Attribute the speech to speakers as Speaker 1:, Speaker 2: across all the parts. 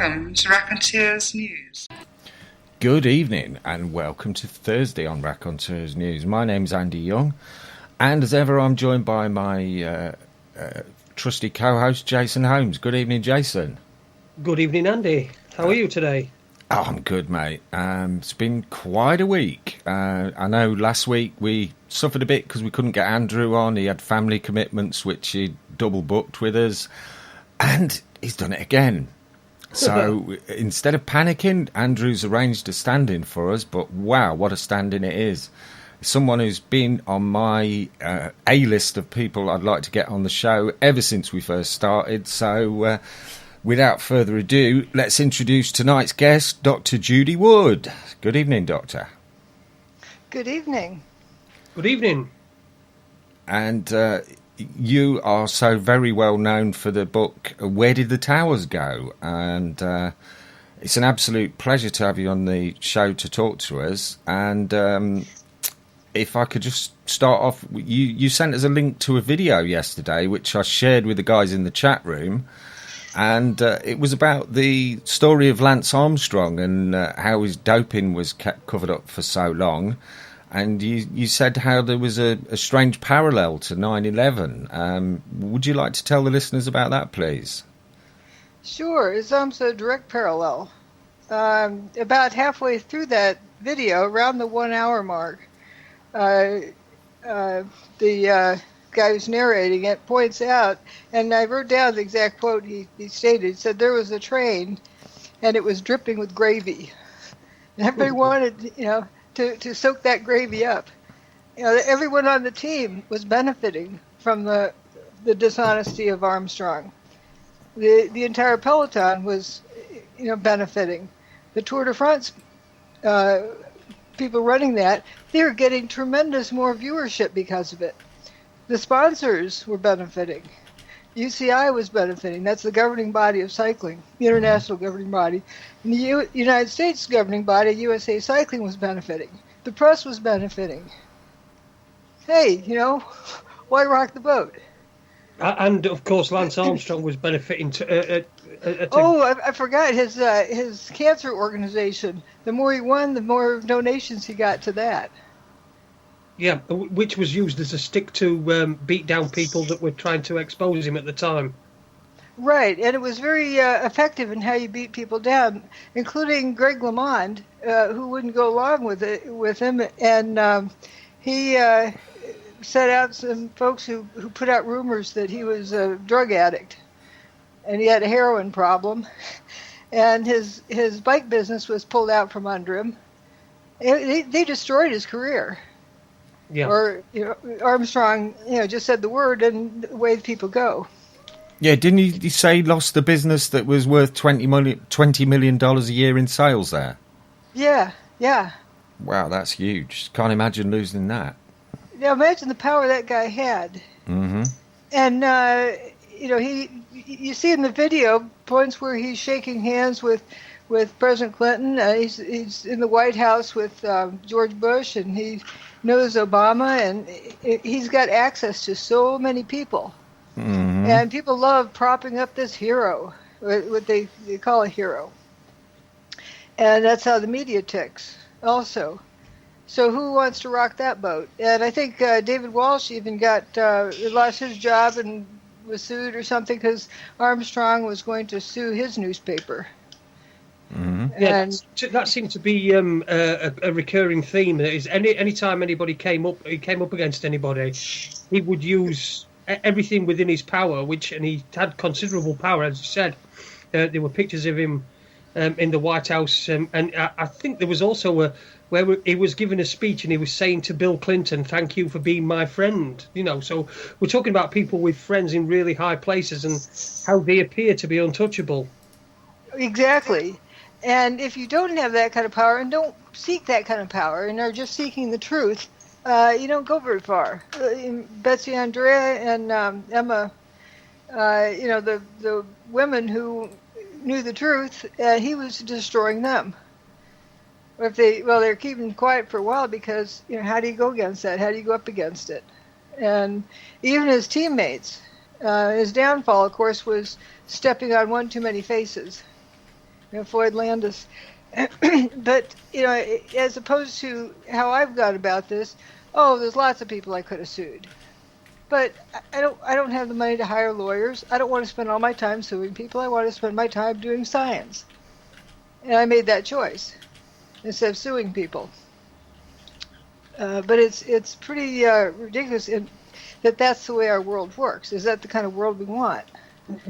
Speaker 1: Welcome to Raconteurs News.
Speaker 2: Good evening and welcome to Thursday on Raconteurs News. My name's Andy Young, and as ever I'm joined by my trusty co-host Jason Holmes. Good evening, Jason.
Speaker 3: Good evening, Andy. How are you today?
Speaker 2: Oh, I'm good, mate. It's been quite a week. I know last week we suffered a bit because we couldn't get Andrew on. He had family commitments which he double booked with us, and he's done it again. So instead of panicking, Andrew's arranged a stand-in for us, but wow, what a stand-in it is. Someone who's been on my A-list of people I'd like to get on the show ever since we first started. So without further ado, let's introduce tonight's guest, Dr Judy Wood. Good evening, Doctor.
Speaker 4: Good evening.
Speaker 3: Good evening.
Speaker 2: And you are so very well known for the book Where Did the Towers Go? And it's an absolute pleasure to have you on the show to talk to us. And if I could just start off, you sent us a link to a video yesterday which I shared with the guys in the chat room, and it was about the story of Lance Armstrong and how his doping was kept covered up for so long. And you said how there was a strange parallel to 9/11. Would you like to tell the listeners about that, please?
Speaker 4: Sure, it's almost a direct parallel. About halfway through that video, around the 1 hour mark, the guy who's narrating it points out, and I wrote down the exact quote he stated. He said there was a train, and it was dripping with gravy. And everybody wanted, to soak that gravy up. Everyone on the team was benefiting from the dishonesty of Armstrong. The entire peloton was, benefiting. The Tour de France people running that, they were getting tremendous more viewership because of it. The sponsors were benefiting. UCI was benefiting. That's the governing body of cycling, the international governing body. And the United States governing body, USA Cycling, was benefiting. The press was benefiting. Hey, why rock the boat?
Speaker 3: And, of course, Lance Armstrong was benefiting.
Speaker 4: I forgot his cancer organization. The more he won, the more donations he got to that.
Speaker 3: Yeah, which was used as a stick to beat down people that were trying to expose him at the time.
Speaker 4: Right, and it was very effective in how you beat people down, including Greg LeMond, who wouldn't go along with him, and he set out some folks who put out rumors that he was a drug addict, and he had a heroin problem, and his bike business was pulled out from under him. They destroyed his career.
Speaker 3: Yeah.
Speaker 4: Or Armstrong, just said the word, and away people go.
Speaker 2: Yeah, didn't he say he lost the business that was worth $20 million a year in sales there? Yeah.
Speaker 4: Wow,
Speaker 2: that's huge. Can't imagine losing that.
Speaker 4: Now imagine the power that guy had.
Speaker 2: Mm-hmm.
Speaker 4: And, you see in the video points where he's shaking hands with President Clinton. He's in the White House with George Bush, and he knows Obama, and he's got access to so many people.
Speaker 2: Mm-hmm.
Speaker 4: And people love propping up this hero, what they call a hero. And that's how the media ticks also. So who wants to rock that boat? And I think David Walsh even lost his job and was sued or something because Armstrong was going to sue his newspaper.
Speaker 2: Mm-hmm.
Speaker 3: Yeah, that seemed to be a recurring theme. Is any time anybody came up against anybody, he would use everything within his power, and he had considerable power, as you said. There were pictures of him in the White House, and I think there was also where he was giving a speech and he was saying to Bill Clinton, "Thank you for being my friend." So we're talking about people with friends in really high places and how they appear to be untouchable.
Speaker 4: Exactly. And if you don't have that kind of power and don't seek that kind of power and are just seeking the truth, you don't go very far. Betsy Andrea and Emma, the women who knew the truth, he was destroying them. They're keeping quiet for a while because, how do you go against that? How do you go up against it? And even his teammates, his downfall, of course, was stepping on one too many faces. Floyd Landis. But, as opposed to how I've gone about this, there's lots of people I could have sued. But I don't have the money to hire lawyers. I don't want to spend all my time suing people. I want to spend my time doing science. And I made that choice instead of suing people. But it's pretty ridiculous that that's the way our world works. Is that the kind of world we want?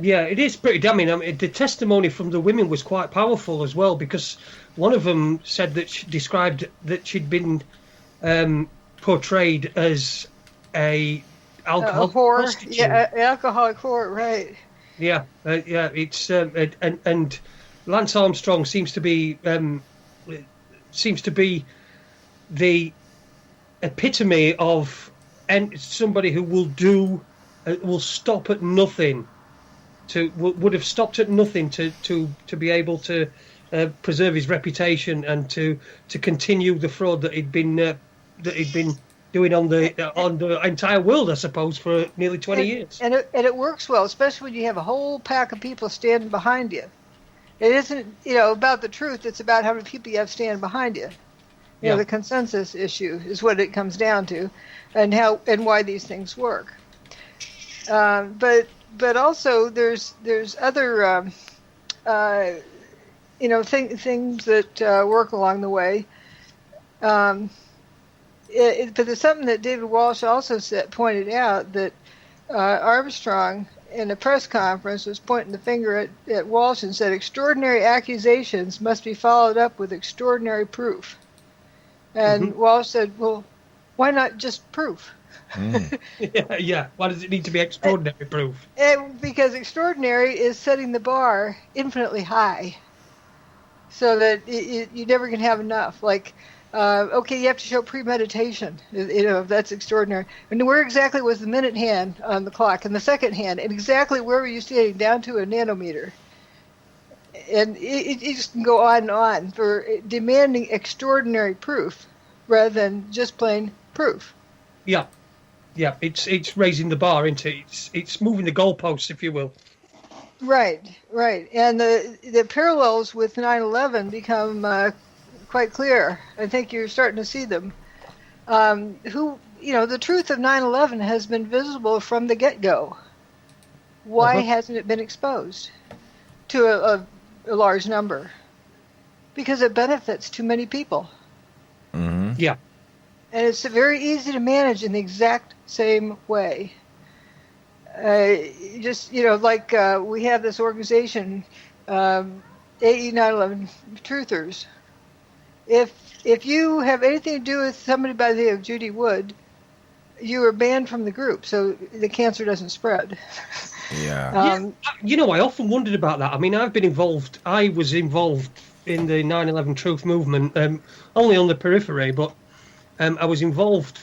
Speaker 3: Yeah, it is pretty damning. I mean, the testimony from the women was quite powerful as well, because one of them said that she described that she'd been portrayed as a alcoholic prostitute.
Speaker 4: Yeah, alcoholic whore, right?
Speaker 3: Yeah, it's and Lance Armstrong seems to be the epitome of somebody who will stop at nothing. Would have stopped at nothing to be able to preserve his reputation and to continue the fraud that he'd been doing on the entire world, I suppose, for nearly 20 years.
Speaker 4: And it works well, especially when you have a whole pack of people standing behind you. It isn't about the truth; it's about how many people you have standing behind you. The consensus issue is what it comes down to, and why these things work. But also there's other things that work along the way. But there's something that David Walsh also pointed out, that Armstrong in a press conference was pointing the finger at Walsh and said, extraordinary accusations must be followed up with extraordinary proof. And Walsh said, well, why not just proof?
Speaker 3: Yeah. Why does it need to be extraordinary proof?
Speaker 4: Because extraordinary is setting the bar infinitely high, so that you never can have enough. Like, you have to show premeditation. That's extraordinary. And where exactly was the minute hand on the clock and the second hand, and exactly where were you standing down to a nanometer? And it just can go on and on for demanding extraordinary proof rather than just plain proof.
Speaker 3: Yeah, it's raising the bar, isn't it? It's moving the goalposts, if you will.
Speaker 4: Right. And the parallels with 9/11 become quite clear. I think you're starting to see them. The truth of 9/11 has been visible from the get-go. Why hasn't it been exposed to a large number? Because it benefits too many people.
Speaker 2: Mm-hmm.
Speaker 3: Yeah.
Speaker 4: And it's very easy to manage in the exact same way. We have this organization, AE 9/11 Truthers. If you have anything to do with somebody by the name of Judy Wood, you are banned from the group, so the cancer doesn't spread.
Speaker 2: Yeah.
Speaker 3: I often wondered about that. I mean, I was involved in the 9/11 Truth movement, only on the periphery, but I was involved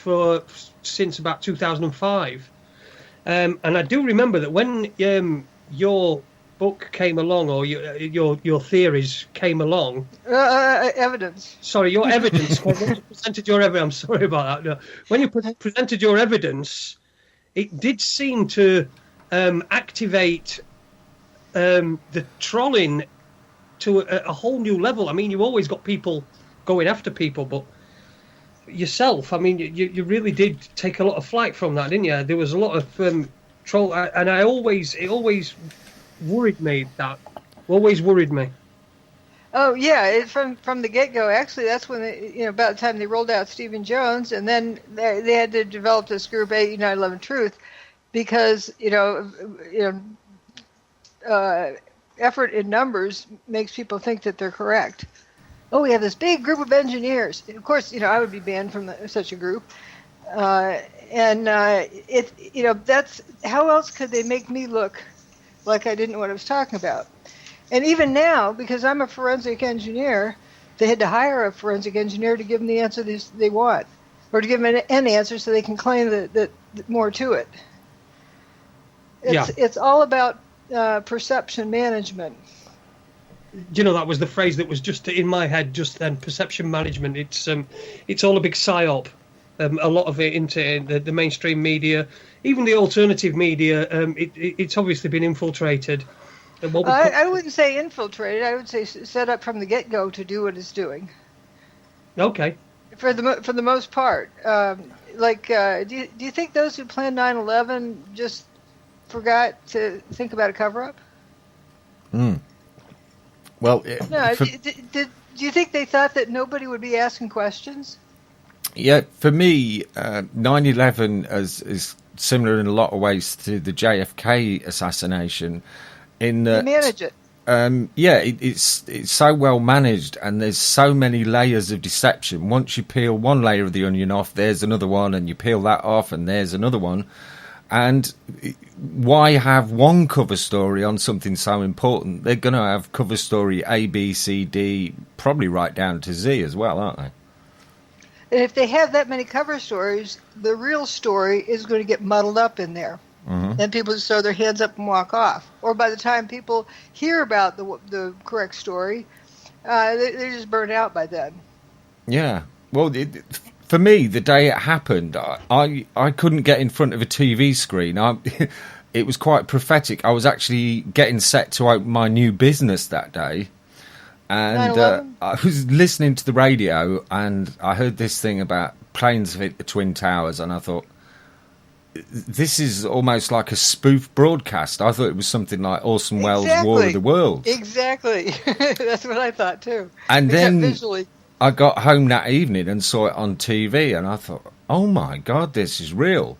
Speaker 3: since about 2005. And I do remember that when your book came along, or your theories came along.
Speaker 4: Evidence.
Speaker 3: Sorry, your evidence. When you presented your evidence, I'm sorry about that. No. When you presented your evidence, it did seem to activate the trolling to a whole new level. I mean, you've always got people going after people, but yourself, I mean, you really did take a lot of flight from that, didn't you? There was a lot of troll, and it always worried me. That always worried me.
Speaker 4: Oh yeah, from the get-go. Actually, that's when about the time they rolled out Stephen Jones, and then they had to develop this group 8911 Truth, because effort in numbers makes people think that they're correct. Oh, we have this big group of engineers. Of course, I would be banned from such a group. That's how else could they make me look like I didn't know what I was talking about? And even now, because I'm a forensic engineer, they had to hire a forensic engineer to give them the answer they want, or to give them an answer so they can claim that more to it. It's all about perception management.
Speaker 3: That was the phrase that was just in my head just then. Perception management. It's all a big psyop. A lot of it into the mainstream media, even the alternative media. It's obviously been infiltrated,
Speaker 4: I wouldn't say infiltrated. I would say set up from the get-go to do what it's doing.
Speaker 3: Okay.
Speaker 4: For the most part, do you think those who planned 9/11 just forgot to think about a cover-up?
Speaker 2: Well,
Speaker 4: no. Do you think they thought that nobody would be asking questions?
Speaker 2: Yeah, for me, 9/11 is similar in a lot of ways to the JFK assassination. In that,
Speaker 4: they manage it.
Speaker 2: It's so well managed, and there's so many layers of deception. Once you peel one layer of the onion off, there's another one, and you peel that off, and there's another one. And why have one cover story on something so important? They're going to have cover story A, B, C, D, probably right down to Z as well, aren't they?
Speaker 4: And if they have that many cover stories, the real story is going to get muddled up in there. Mm-hmm. And people just throw their hands up and walk off. Or by the time people hear about the correct story, they're just burnt out by then.
Speaker 2: Yeah. Well, for me, the day it happened, I couldn't get in front of a TV screen. It was quite prophetic. I was actually getting set to open my new business that day. And I was listening to the radio, and I heard this thing about planes hit the Twin Towers, and I thought, this is almost like a spoof broadcast. I thought it was something like Orson Welles' War of the Worlds.
Speaker 4: Exactly. That's what I thought, too.
Speaker 2: And then
Speaker 4: visually.
Speaker 2: I got home that evening and saw it on TV, and I thought, oh, my God, this is real.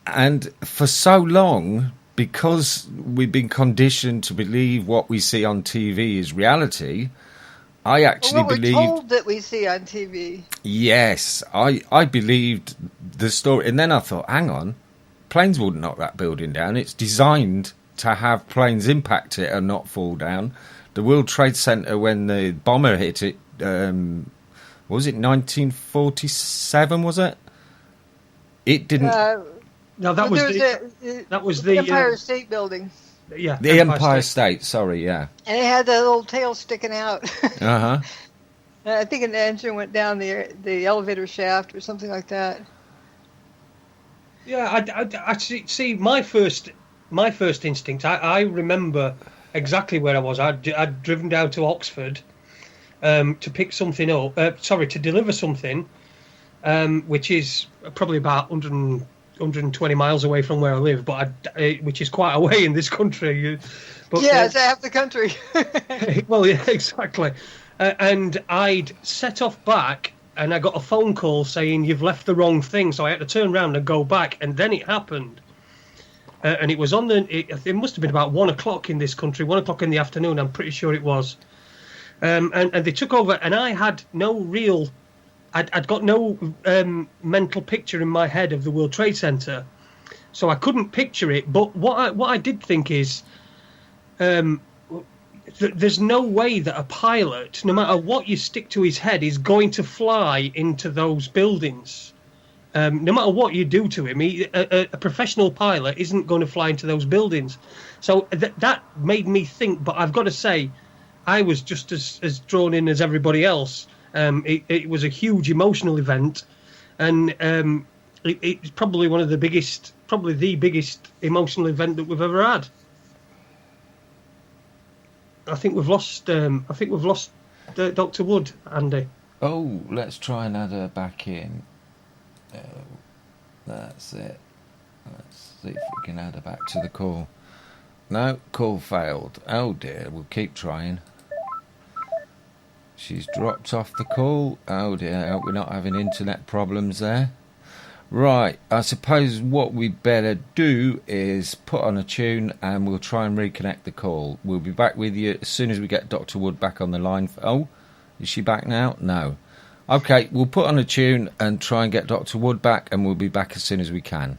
Speaker 2: And for so long, because we've been conditioned to believe what we see on TV is reality, I actually believed...
Speaker 4: we're told that we see on TV.
Speaker 2: Yes, I believed the story. And then I thought, hang on, planes wouldn't knock that building down. It's designed to have planes impact it and not fall down. The World Trade Center, when the bomber hit it, was it 1947, was it? It didn't...
Speaker 3: No, that was the
Speaker 4: Empire State Building.
Speaker 3: Yeah,
Speaker 2: the Empire State. Sorry, yeah.
Speaker 4: And it had that little tail sticking out.
Speaker 2: Uh-huh.
Speaker 4: I think an engine went down the elevator shaft or something like that.
Speaker 3: Yeah, I see. My first instinct. I remember exactly where I was. I'd driven down to Oxford to pick something up. To deliver something, which is probably about 120 miles away from where I live, which is quite a way in this country. But,
Speaker 4: it's half the country.
Speaker 3: Well, yeah, exactly. And I'd set off back, and I got a phone call saying, you've left the wrong thing, so I had to turn around and go back, and then it happened. And it was it must have been about 1 o'clock in this country, 1 o'clock in the afternoon, I'm pretty sure it was. And they took over, and I had no real... I'd got no mental picture in my head of the World Trade Center, so I couldn't picture it. But what I did think is, there's no way that a pilot, no matter what you stick to his head, is going to fly into those buildings. No matter what you do to him, a professional pilot isn't going to fly into those buildings. So that made me think. But I've got to say, I was just as drawn in as everybody else. It was a huge emotional event, and it's probably one of the biggest emotional event that we've ever had. I think we've lost Dr. Wood, Andy.
Speaker 2: Oh, let's try and add her back in. That's it. Let's see if we can add her back to the call. No, call failed. Oh dear, we'll keep trying. She's dropped off the call. Oh dear, I hope we're not having internet problems there. Right, I suppose what we better do is put on a tune and we'll try and reconnect the call. We'll be back with you as soon as we get Dr. Wood back on the line. Oh, is she back now? No. Okay, we'll put on a tune and try and get Dr. Wood back, and we'll be back as soon as we can.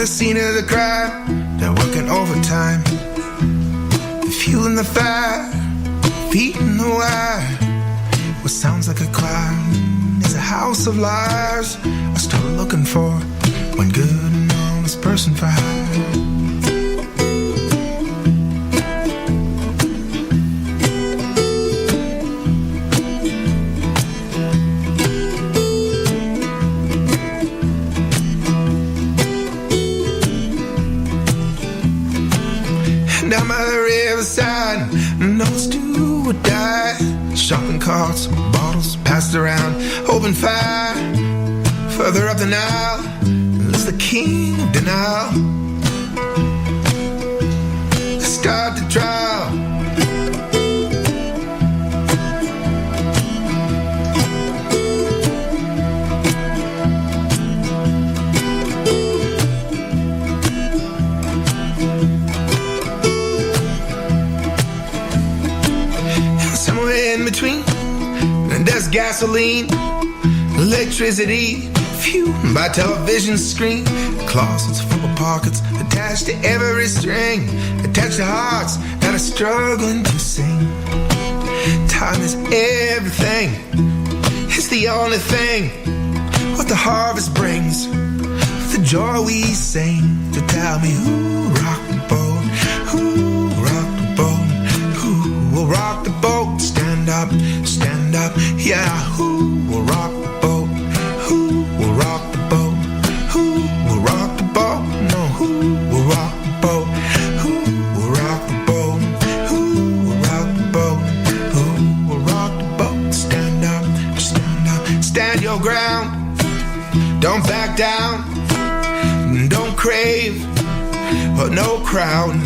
Speaker 5: Scene of the crime, they're working overtime. They're fueling the fire, feeding the wire. what sounds like a cloud is a house of lies. I'm still looking for one good and honest person for hire. Down by the riverside, notes do or die. Shopping carts, bottles passed around, open fire. Further up the Nile lives the king of denial. Start the trial. In between, there's gasoline, electricity, fueled by television screen. Closets full of pockets attached to every string, attached to hearts that are struggling to sing. Time is everything, it's the only thing. What the harvest brings, the joy we sing. To tell me who rocked the boat, who rocked the boat, who will rock the boat. Stand up, yeah. Who will rock the boat? Who will rock the boat? Who will rock the boat? No, who will rock the boat? Who will rock the boat? Who will rock the boat? Who will rock the boat? Stand up, stand your ground. Don't back down, don't crave, but no crown.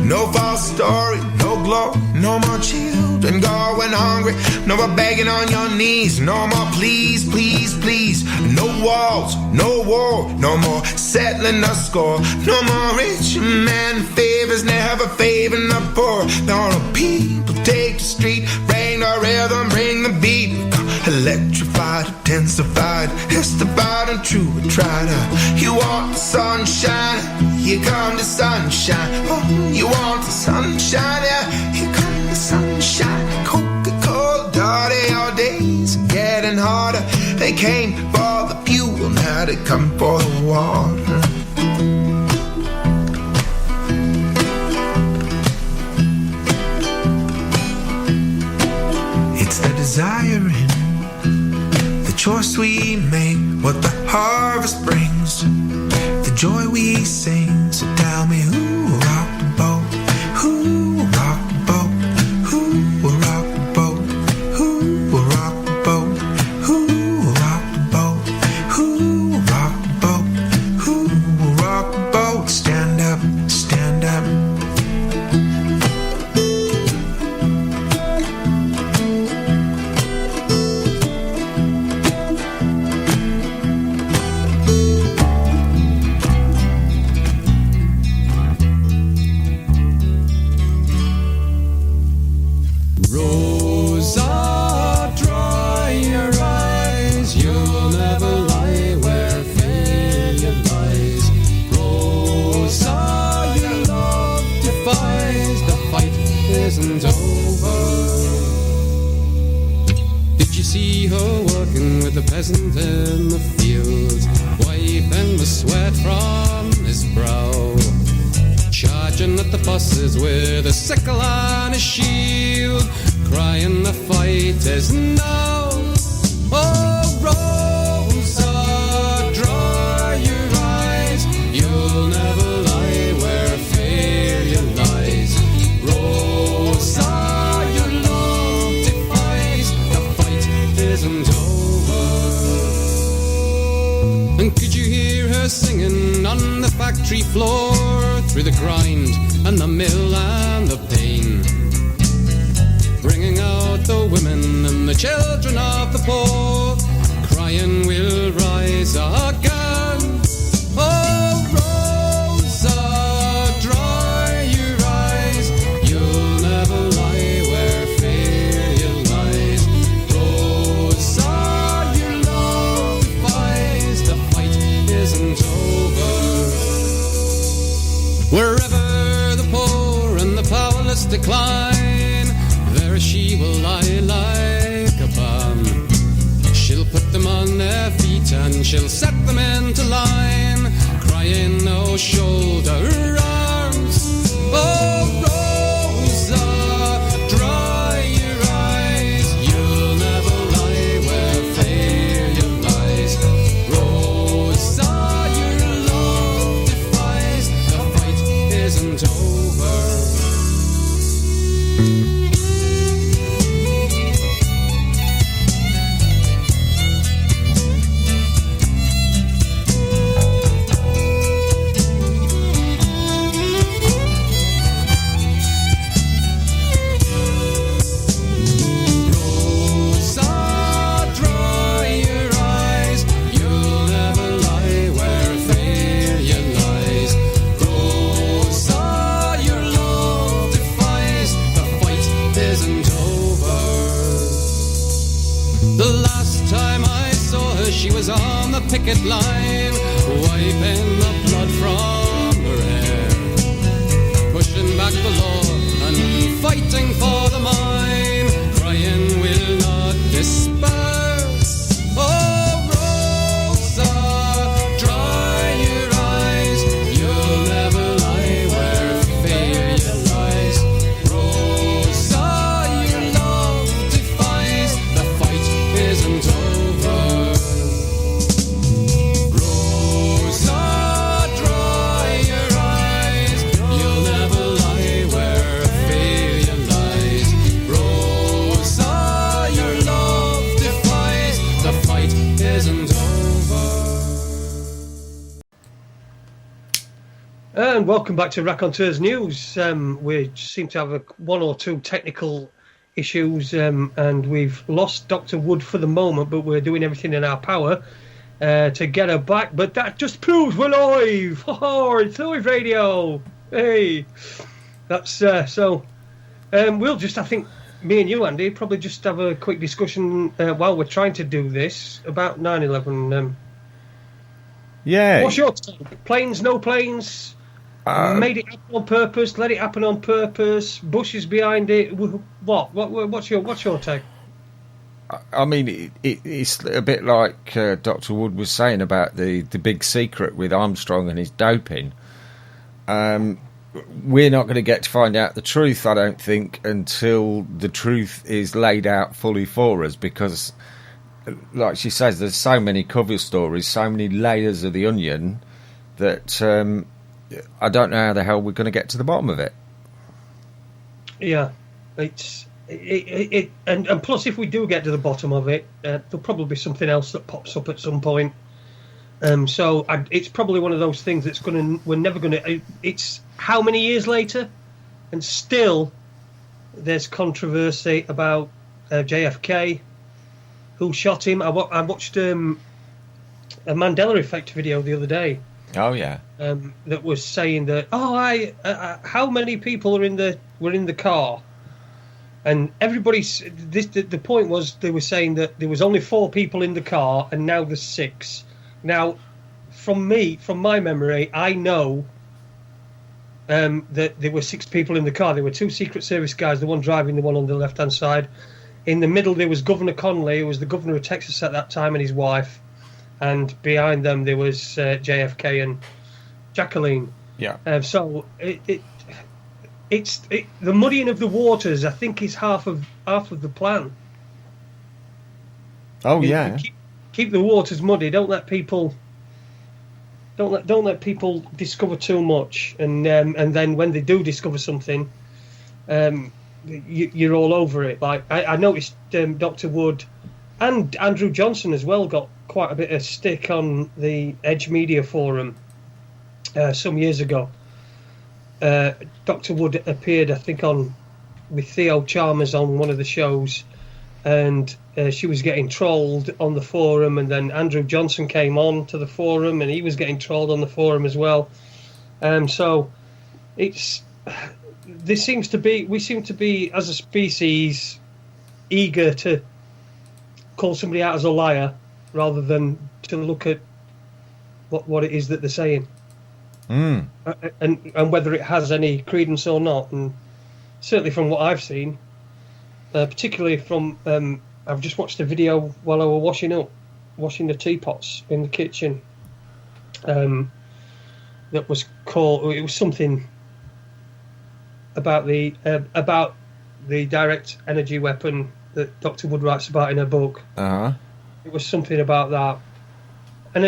Speaker 5: No false story, no glory, no more children going hungry, no more begging on your knees, no more please, please, please. No walls, no war, no more settling the score, no more rich man favors, never favoring the poor. No people take the street, bring the rhythm, bring the beat. Electrified, intensified, mystified and true. Try to, you want the sunshine, here come the sunshine. Oh, you want the sunshine, yeah, here come the sunshine. Coca-Cola, dirty, our days are getting harder. They came for the fuel, now they come for the water. It's the desire in the choice we make, what the harvest brings, the joy we sing. So tell me who will rock the boat, who will rock the boat, who will rock the boat, who will rock the boat, who will rock the boat, who will rock the boat, who will rock the boat. Stand up, stand up.
Speaker 6: The peasant in the fields, wiping the sweat from his brow, charging at the bosses with a sickle and a shield, crying the fight is now. Oh, Rosa, dry your eyes, you'll never lie where failure lies. Rosa, your love defies, the fight isn't over. And could you hear her singing on the factory floor, through the grind and the mill and the pain, bringing out the women and the children of the poor, crying we'll rise again. Oh, Rosa, dry your eyes, you'll never lie where failure lies. Rosa, your love defies, the fight isn't over. Wherever the poor and the powerless decline, there she will lie like a them on their feet and she'll set them into line, crying, "Oh, shoulder arms, oh, Rosa, dry your eyes, you'll never lie where failure lies. Rosa, your love defies, the fight isn't over." She was on the picket line, wiping the blood from her hair, pushing back the law and fighting for the mine, crying, "We'll not despair." Oh, Rosa, dry your eyes, you'll never lie where failure lies. Rosa, your love defies, the fight isn't over.
Speaker 3: And welcome back to Raconteurs News. We seem to have one or two technical issues, and we've lost Dr. Wood for the moment, but we're doing everything in our power to get her back. But that just proves we're live! Oh, it's live radio! Hey! That's so. We'll just, I think, me and you, Andy, probably just have a quick discussion while we're trying to do this about 9/11.
Speaker 2: Yeah.
Speaker 3: What's your take? Planes, no planes? Made it happen on purpose, let it happen on purpose, Bush is behind it. What's your take?
Speaker 2: I mean, it's a bit like Dr. Wood was saying about the big secret with Armstrong and his doping. We're not going to get to find out the truth, I don't think, until the truth is laid out fully for us, because, like she says, there's so many cover stories, so many layers of the onion that I don't know how the hell we're going to get to the bottom of it.
Speaker 3: Yeah, and plus, if we do get to the bottom of it, there'll probably be something else that pops up at some point. So it's probably one of those things that's we're never going to. It's how many years later, and still there's controversy about JFK, who shot him. I watched a Mandela Effect video the other day.
Speaker 2: Oh yeah.
Speaker 3: That was saying that how many people were in the car, and the point was they were saying that there was only 4 people in the car and now there's 6. Now, from my memory, I know that there were 6 people in the car. There were 2 Secret Service guys, the one driving, the one on the left hand side. In the middle there was Governor Connolly, who was the governor of Texas at that time, and his wife. And behind them there was JFK and Jacqueline. Yeah. So it's the muddying of the waters, I think, is half of the plan.
Speaker 2: Oh yeah.
Speaker 3: Keep the waters muddy. Don't let people discover too much, and then when they do discover something, you're all over it. Like I noticed Dr. Wood and Andrew Johnson as well got quite a bit of stick on the Edge Media Forum some years ago. Dr. Wood appeared, I think, with Theo Chalmers on one of the shows, and she was getting trolled on the forum, and then Andrew Johnson came on to the forum and he was getting trolled on the forum as well. So we seem to be as a species eager to call somebody out as a liar rather than to look at what it is that they're saying, and whether it has any credence or not. And certainly from what I've seen, particularly from I've just watched a video while I was washing up, washing the teapots in the kitchen. That was called. It was something about the direct energy weapon that Dr. Wood writes about in her book. It was something about that, and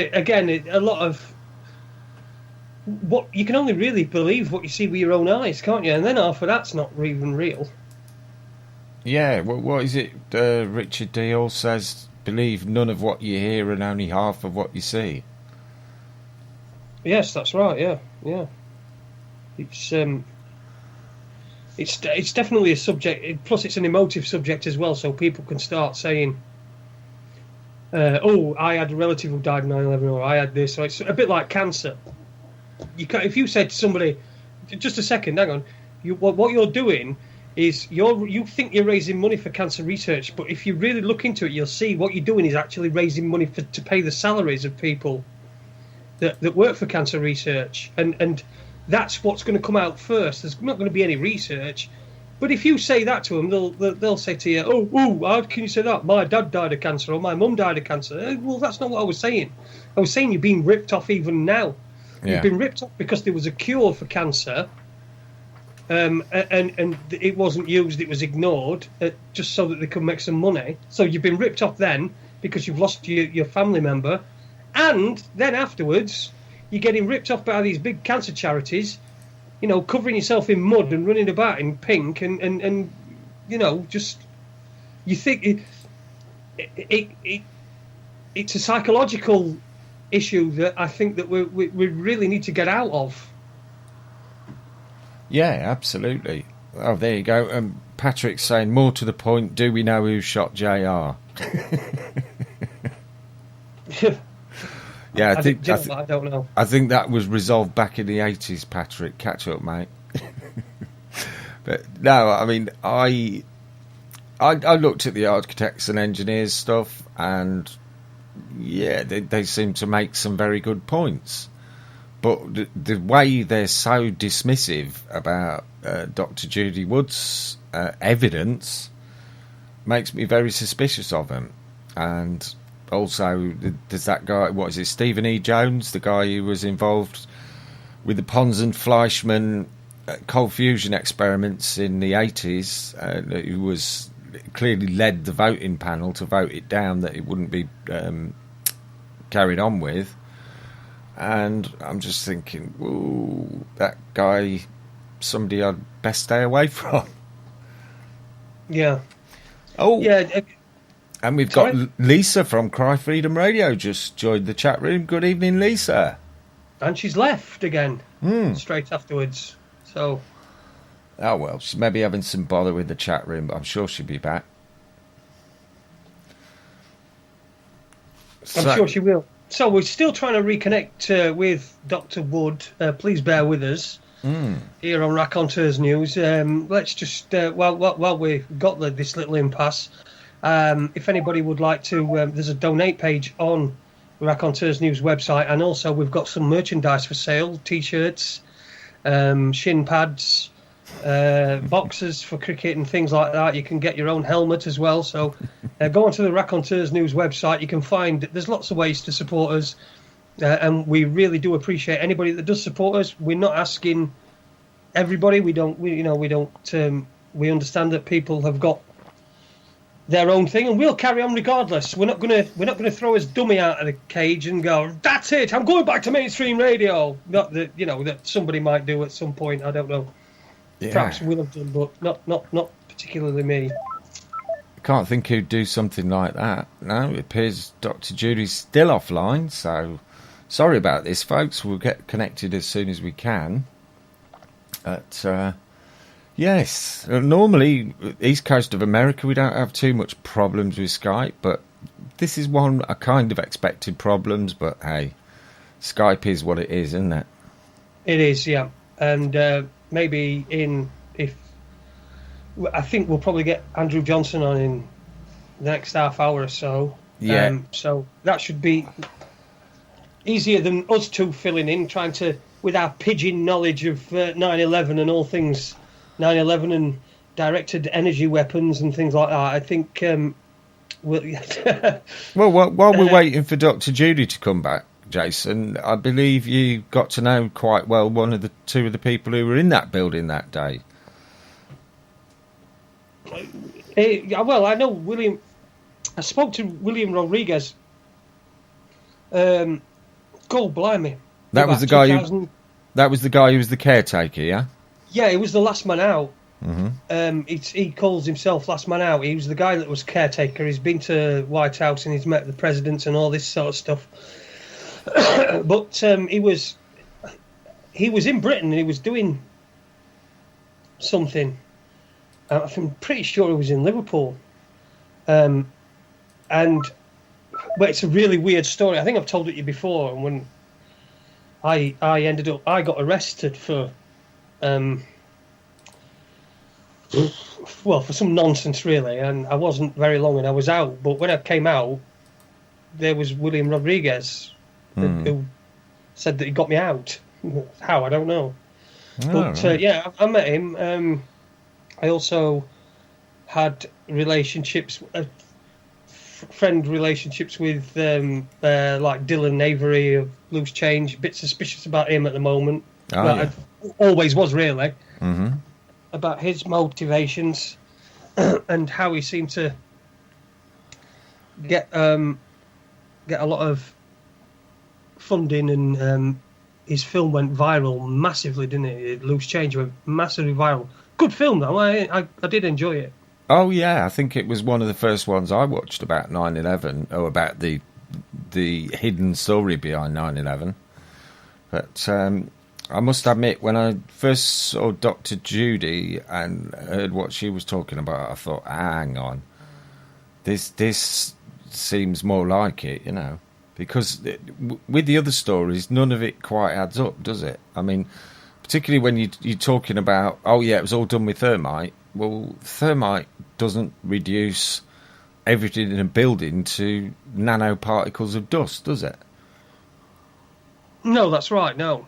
Speaker 3: a lot of what you can only really believe what you see with your own eyes, can't you? And then half of that's not even real.
Speaker 2: Yeah, what is it? Richard Deal says, "Believe none of what you hear and only half of what you see."
Speaker 3: Yes, that's right. Yeah. It's definitely a subject. Plus, it's an emotive subject as well, so people can start saying, "Oh, I had a relative who died in 9/11," or "I had this." So it's a bit like cancer. If you said to somebody, "Just a second, hang on," what you're doing is you think you're raising money for cancer research, but if you really look into it, you'll see what you're doing is actually raising money to pay the salaries of people that work for cancer research, and that's what's going to come out first. There's not going to be any research, but if you say that to them, they'll say to you, "Oh, how can you say that? My dad died of cancer, or my mum died of cancer." Well, that's not what I was saying. I was saying you're being ripped off even now. Yeah. You've been ripped off because there was a cure for cancer, and it wasn't used; it was ignored, just so that they could make some money. So you've been ripped off then because you've lost your family member. And then afterwards, you're getting ripped off by these big cancer charities, covering yourself in mud and running about in pink, and just you think it's a psychological issue that I think that we really need to get out of.
Speaker 2: Yeah, absolutely. Oh, there you go. Patrick's saying, more to the point, do we know who shot JR? Yeah, I don't know. I think that was resolved back in the 80s, Patrick. Catch up, mate. But no, I mean, I looked at the architects and engineers stuff, and yeah, they seem to make some very good points. But the way they're so dismissive about Dr. Judy Wood's evidence makes me very suspicious of them. And also, there's that guy, what is it, Stephen E. Jones, the guy who was involved with the Pons and Fleischmann cold fusion experiments in the 80s, who was clearly led the voting panel to vote it down, that it wouldn't be carried on with. And I'm just thinking, ooh, that guy, somebody I'd best stay away from.
Speaker 3: Yeah.
Speaker 2: Oh,
Speaker 3: yeah.
Speaker 2: And we've got Lisa from Cry Freedom Radio just joined the chat room. Good evening, Lisa.
Speaker 3: And she's left again straight afterwards. So.
Speaker 2: Oh, well, she's maybe having some bother with the chat room, but I'm sure she'll be back.
Speaker 3: I'm sure she will. So we're still trying to reconnect with Dr. Wood. Please bear with us here on Raconteurs News. Let's just, while we've got this little impasse, if anybody would like to, there's a donate page on Raconteurs News website, and also we've got some merchandise for sale, T-shirts, shin pads, boxes for cricket and things like that. You can get your own helmet as well. So go onto the Raconteurs News website. You can find there's lots of ways to support us, and we really do appreciate anybody that does support us. We're not asking everybody. We understand that people have got their own thing, and we'll carry on regardless. We're not gonna throw his dummy out of the cage and go, "That's it, I'm going back to mainstream radio." Not that that somebody might do at some point. I don't know. Yeah. Perhaps will have done, but not particularly me.
Speaker 2: I can't think who'd do something like that. No, it appears Dr. Judy's still offline, so sorry about this, folks. We'll get connected as soon as we can. But yes, normally East Coast of America we don't have too much problems with Skype, but this is one I kind of expected problems. But hey, Skype is what it is, isn't it?
Speaker 3: It is, yeah, and. Maybe I think we'll probably get Andrew Johnson on in the next half hour or so.
Speaker 2: Yeah.
Speaker 3: So that should be easier than us two filling in, trying to, with our pigeon knowledge of 9/11 and all things 9/11 and directed energy weapons and things like that. I think Well,
Speaker 2: Well, while we're waiting for Dr. Judy to come back, Jason, I believe you got to know quite well two of the people who were in that building that day.
Speaker 3: Well, I know William. I spoke to William Rodriguez. God blimey!
Speaker 2: That was the guy who. That was the guy who was the caretaker, yeah.
Speaker 3: Yeah, he was the last man out.
Speaker 2: Mm-hmm.
Speaker 3: He calls himself last man out. He was the guy that was caretaker. He's been to White House and he's met the presidents and all this sort of stuff. But he was in Britain and he was doing something. I'm pretty sure he was in Liverpool. But it's a really weird story. I think I've told it you before. And when I got arrested for, for some nonsense really, and I wasn't very long and I was out. But when I came out, there was William Rodriguez who said that he got me out. How, I don't know. But yeah, I met him. I also had relationships, friend relationships with like Dylan Avery of Loose Change. A bit suspicious about him at the moment. I always was, really.
Speaker 2: Mm-hmm.
Speaker 3: About his motivations and how he seemed to get a lot of funding, and his film went viral massively, didn't it? Loose Change went massively viral. Good film though. I did enjoy it.
Speaker 2: Oh yeah, I think it was one of the first ones I watched about 9/11, or about the hidden story behind 9/11. But I must admit, when I first saw Dr. Judy and heard what she was talking about, I thought, hang on, this seems more like it, you know, because with the other stories, none of it quite adds up, does it? I mean, particularly when you're talking about, oh yeah, it was all done with thermite. Well, thermite doesn't reduce everything in a building to nanoparticles of dust, does it?
Speaker 3: No, that's right. No.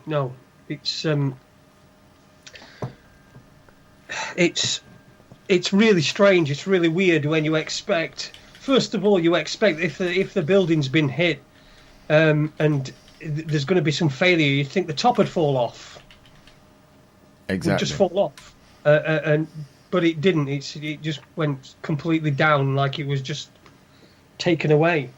Speaker 3: It's really strange. It's really weird when you expect. First of all, you expect if the building's been hit, and there's going to be some failure, you think the top would fall off.
Speaker 2: Exactly.
Speaker 3: Would just fall off, but it didn't. It just went completely down, like it was just taken away.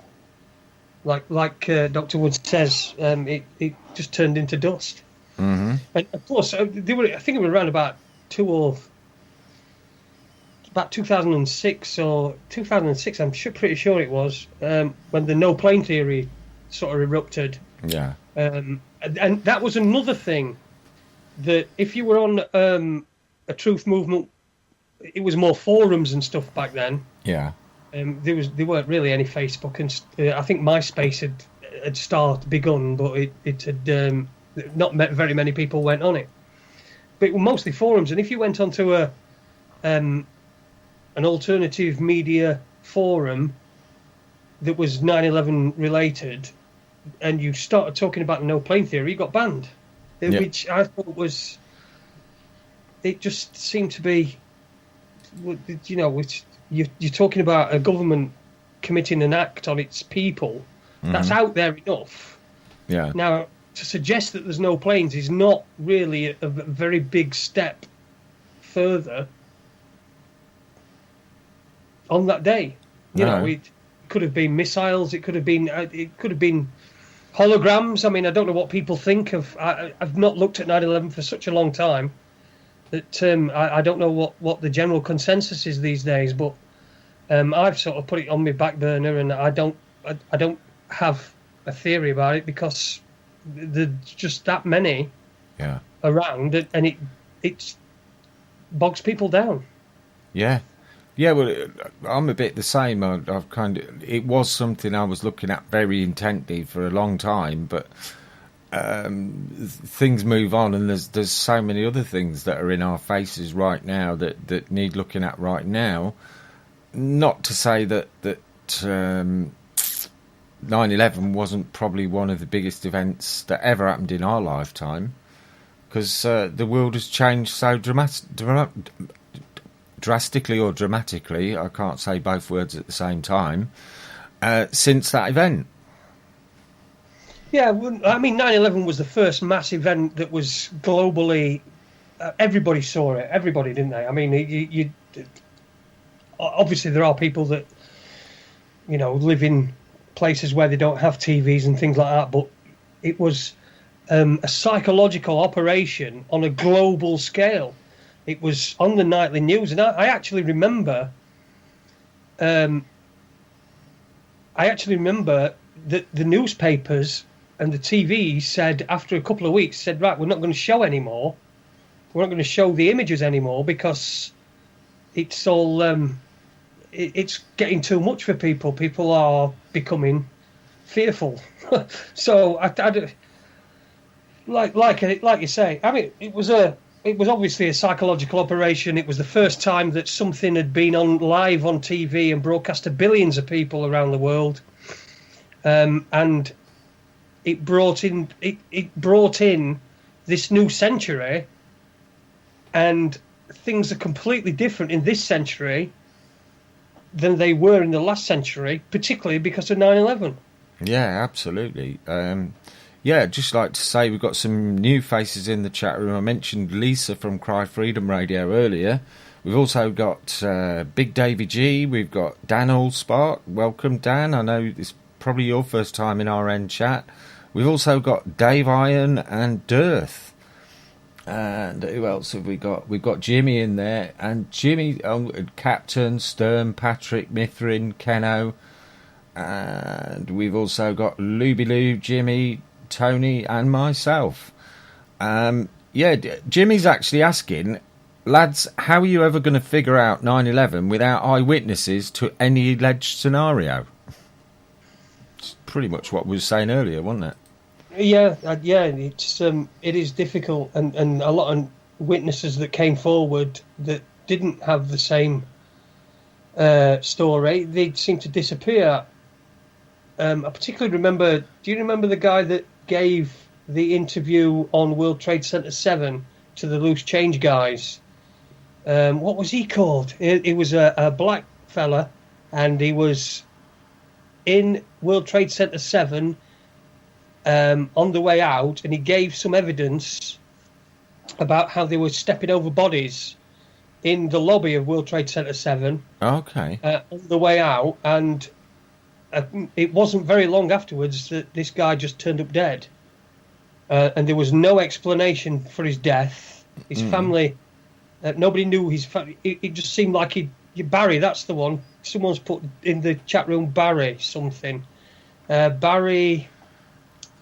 Speaker 3: Like Dr. Wood says, it just turned into dust.
Speaker 2: Mm-hmm.
Speaker 3: And of course, I think it was around about 2006 or 2006. I'm pretty sure it was when the no plane theory sort of erupted.
Speaker 2: Yeah.
Speaker 3: And that was another thing, that if you were on a truth movement, it was more forums and stuff back then.
Speaker 2: Yeah.
Speaker 3: There weren't really any Facebook, and I think MySpace had begun, but it had not met very many people went on it. But it were mostly forums, and if you went onto an alternative media forum that was 9/11 related, and you started talking about no plane theory, you got banned. Yeah. Which I thought was, it just seemed to be, you know, which you're talking about a government committing an act on its people. Mm-hmm. That's out there enough.
Speaker 2: Yeah.
Speaker 3: Now, to suggest that there's no planes is not really a very big step further on that day. You know, it could have been missiles. It could have been holograms. I mean, I don't know what people think of. I've not looked at 9/11 for such a long time that I don't know what the general consensus is these days. But I've sort of put it on my back burner, and I don't have a theory about it because there's just that many around, and it bogs people down.
Speaker 2: Yeah. Yeah, well, I'm a bit the same. I've it was something I was looking at very intently for a long time, but things move on, and there's so many other things that are in our faces right now that need looking at right now. Not to say that 9/11 wasn't probably one of the biggest events that ever happened in our drastically or dramatically, I can't say both words at the same time, since that event.
Speaker 3: Yeah, well, I mean, 9/11 was the first mass event that was globally. Everybody saw it. Everybody, didn't they? I mean, you obviously there are people that, you know, live in places where they don't have TVs and things like that, but it was a psychological operation on a global scale. It was on the nightly news, and I actually remember. I actually remember that the newspapers and the TV said after a couple of weeks, said, right, we're not going to show anymore. We're not going to show the images anymore because it's all it's getting too much for people. People are becoming fearful. So like you say, I mean, it was obviously a psychological operation. It was the first time that something had been on live on TV and broadcast to billions of people around the world, and it brought in this new century, and things are completely different in this century than they were in the last century, particularly because of 9/11.
Speaker 2: Yeah, absolutely. Just like to say we've got some new faces in the chat room. I mentioned Lisa from Cry Freedom Radio earlier. We've also got Big Davy G. We've got Dan Allspark. Welcome, Dan. I know it's probably your first time in our end chat. We've also got Dave Iron and Dearth. And who else have we got? We've got Jimmy in there. And Jimmy, Captain, Stern, Patrick, Mithrin, Keno. And we've also got Looby Loo, Jimmy, Tony and myself. Jimmy's actually asking, lads, how are you ever going to figure out 9/11 without eyewitnesses to any alleged scenario? It's pretty much what we were saying earlier, wasn't it?
Speaker 3: Yeah, it is difficult, and a lot of witnesses that came forward that didn't have the same story, they seem to disappear. I particularly remember. Do you remember the guy that gave the interview on World Trade Center 7 to the Loose Change guys? What was he called? He was a black fella, and he was in World Trade Center 7 on the way out, and he gave some evidence about how they were stepping over bodies in the lobby of World Trade Center 7.
Speaker 2: Okay.
Speaker 3: On the way out, and it wasn't very long afterwards that this guy just turned up dead. And there was no explanation for his death. His family, nobody knew his family. It just seemed like Barry, that's the one. Someone's put in the chat room Barry something. Barry,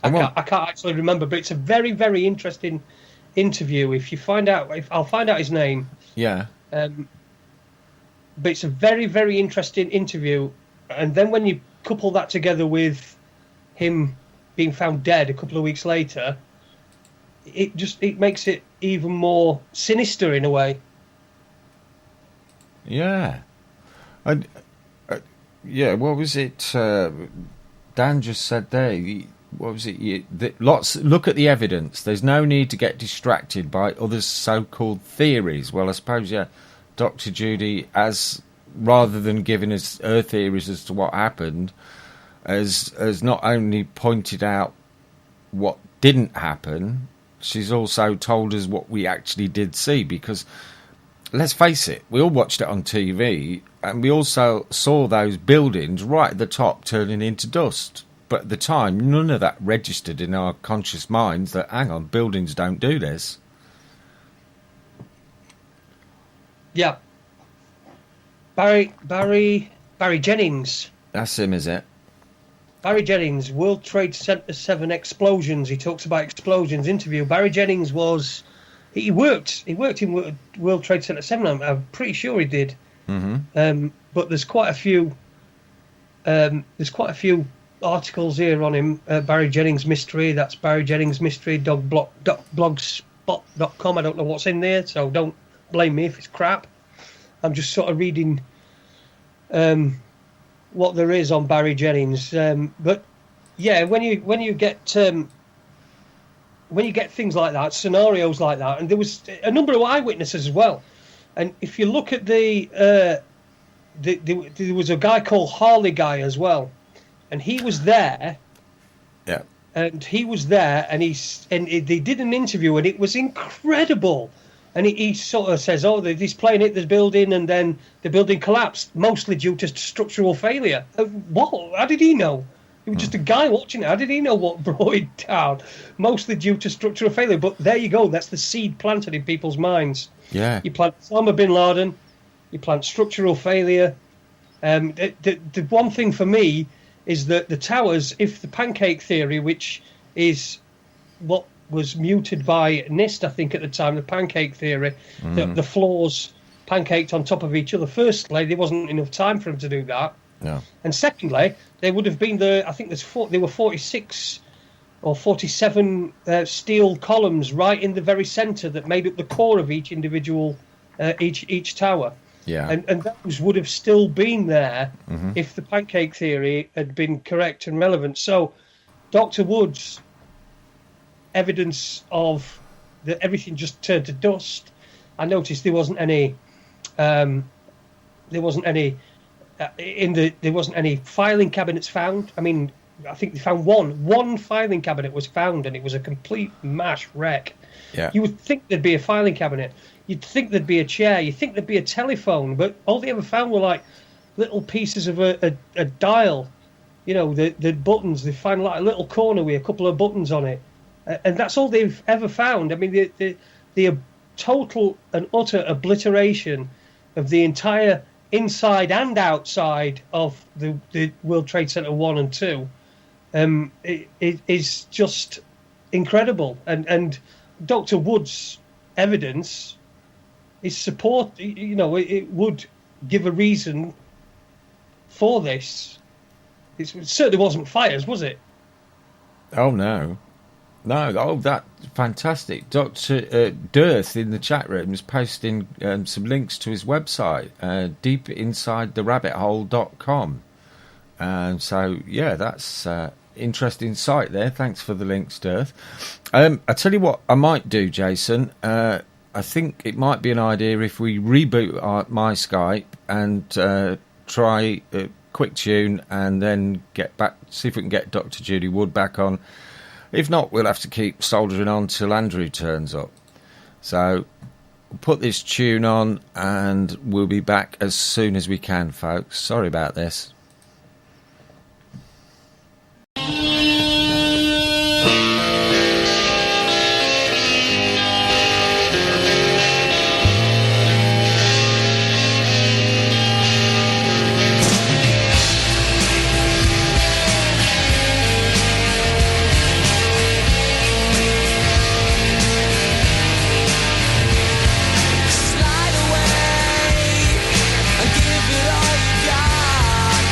Speaker 3: I can't actually remember, but it's a very, very interesting interview. If you find out, I'll find out his name.
Speaker 2: Yeah.
Speaker 3: But it's a very, very interesting interview. And then when you couple that together with him being found dead a couple of weeks later, it makes it even more sinister in a way.
Speaker 2: Yeah. What was it? Dan just said there. What was it? Look at the evidence. There's no need to get distracted by others' so-called theories. Well, I suppose, Dr. Judy, rather than giving us her theories as to what happened, has not only pointed out what didn't happen, she's also told us what we actually did see. Because let's face it, we all watched it on TV, and we also saw those buildings right at the top turning into dust. But at the time, none of that registered in our conscious minds that, hang on, buildings don't do this.
Speaker 3: Yeah. Barry Jennings.
Speaker 2: That's him, is it?
Speaker 3: Barry Jennings, World Trade Center 7 explosions. He talks about explosions. Interview. Barry Jennings he worked in World Trade Center 7. I'm pretty sure he did. Mm-hmm. But there's quite a few articles here on him. Barry Jennings Mystery. That's Barry Jennings Mystery. Blogspot.com. I don't know what's in there, so don't blame me if it's crap. I'm just sort of reading what there is on Barry Jennings. But yeah, when you get things like that, scenarios like that, and there was a number of eyewitnesses as well. And if you look at there was a guy called Harley Guy as well, and he was there.
Speaker 2: Yeah.
Speaker 3: And he was there, and they did an interview, and it was incredible. And he sort of says, "Oh, they're playing it, this building, and then the building collapsed, mostly due to structural failure." What? How did he know? He was just a guy watching it. How did he know what brought it down? Mostly due to structural failure. But there you go. That's the seed planted in people's minds.
Speaker 2: Yeah.
Speaker 3: You plant Osama bin Laden, you plant structural failure. The one thing for me is that the towers, if the pancake theory, which is what was muted by NIST, I think, at the time, the pancake theory, that the floors pancaked on top of each other. Firstly, there wasn't enough time for them to do that.
Speaker 2: No.
Speaker 3: And secondly, there would have been there were 46 or 47 steel columns right in the very centre that made up the core of each individual, each tower.
Speaker 2: Yeah.
Speaker 3: And those would have still been there if the pancake theory had been correct and relevant. So Dr. Wood's evidence of that everything just turned to dust. I noticed there wasn't any filing cabinets found. I mean, I think they found one filing cabinet was found, and it was a complete mash wreck.
Speaker 2: Yeah.
Speaker 3: You would think there'd be a filing cabinet. You'd think there'd be a chair. You'd think there'd be a telephone, but all they ever found were like little pieces of a dial. You know, the buttons. They find like a little corner with a couple of buttons on it, and that's all they've ever found. I mean, the total and utter obliteration of the entire inside and outside of the World Trade Center 1 and 2 it is just incredible. And Dr. Wood's evidence is support. You know, it would give a reason for this. It certainly wasn't fires, was it?
Speaker 2: Oh, no. No, that's fantastic. Dr. Dearth in the chat room is posting some links to his website, deepinsidetherabbithole.com. So, yeah, that's interesting site there. Thanks for the links, Dearth. I tell you what I might do, Jason. I think it might be an idea if we reboot my Skype and try a quick tune and then get back, see if we can get Dr. Judy Wood back on. If not, we'll have to keep soldiering on till Andrew turns up. So we'll put this tune on and we'll be back as soon as we can, folks. Sorry about this.
Speaker 7: Slide away and give it all you got.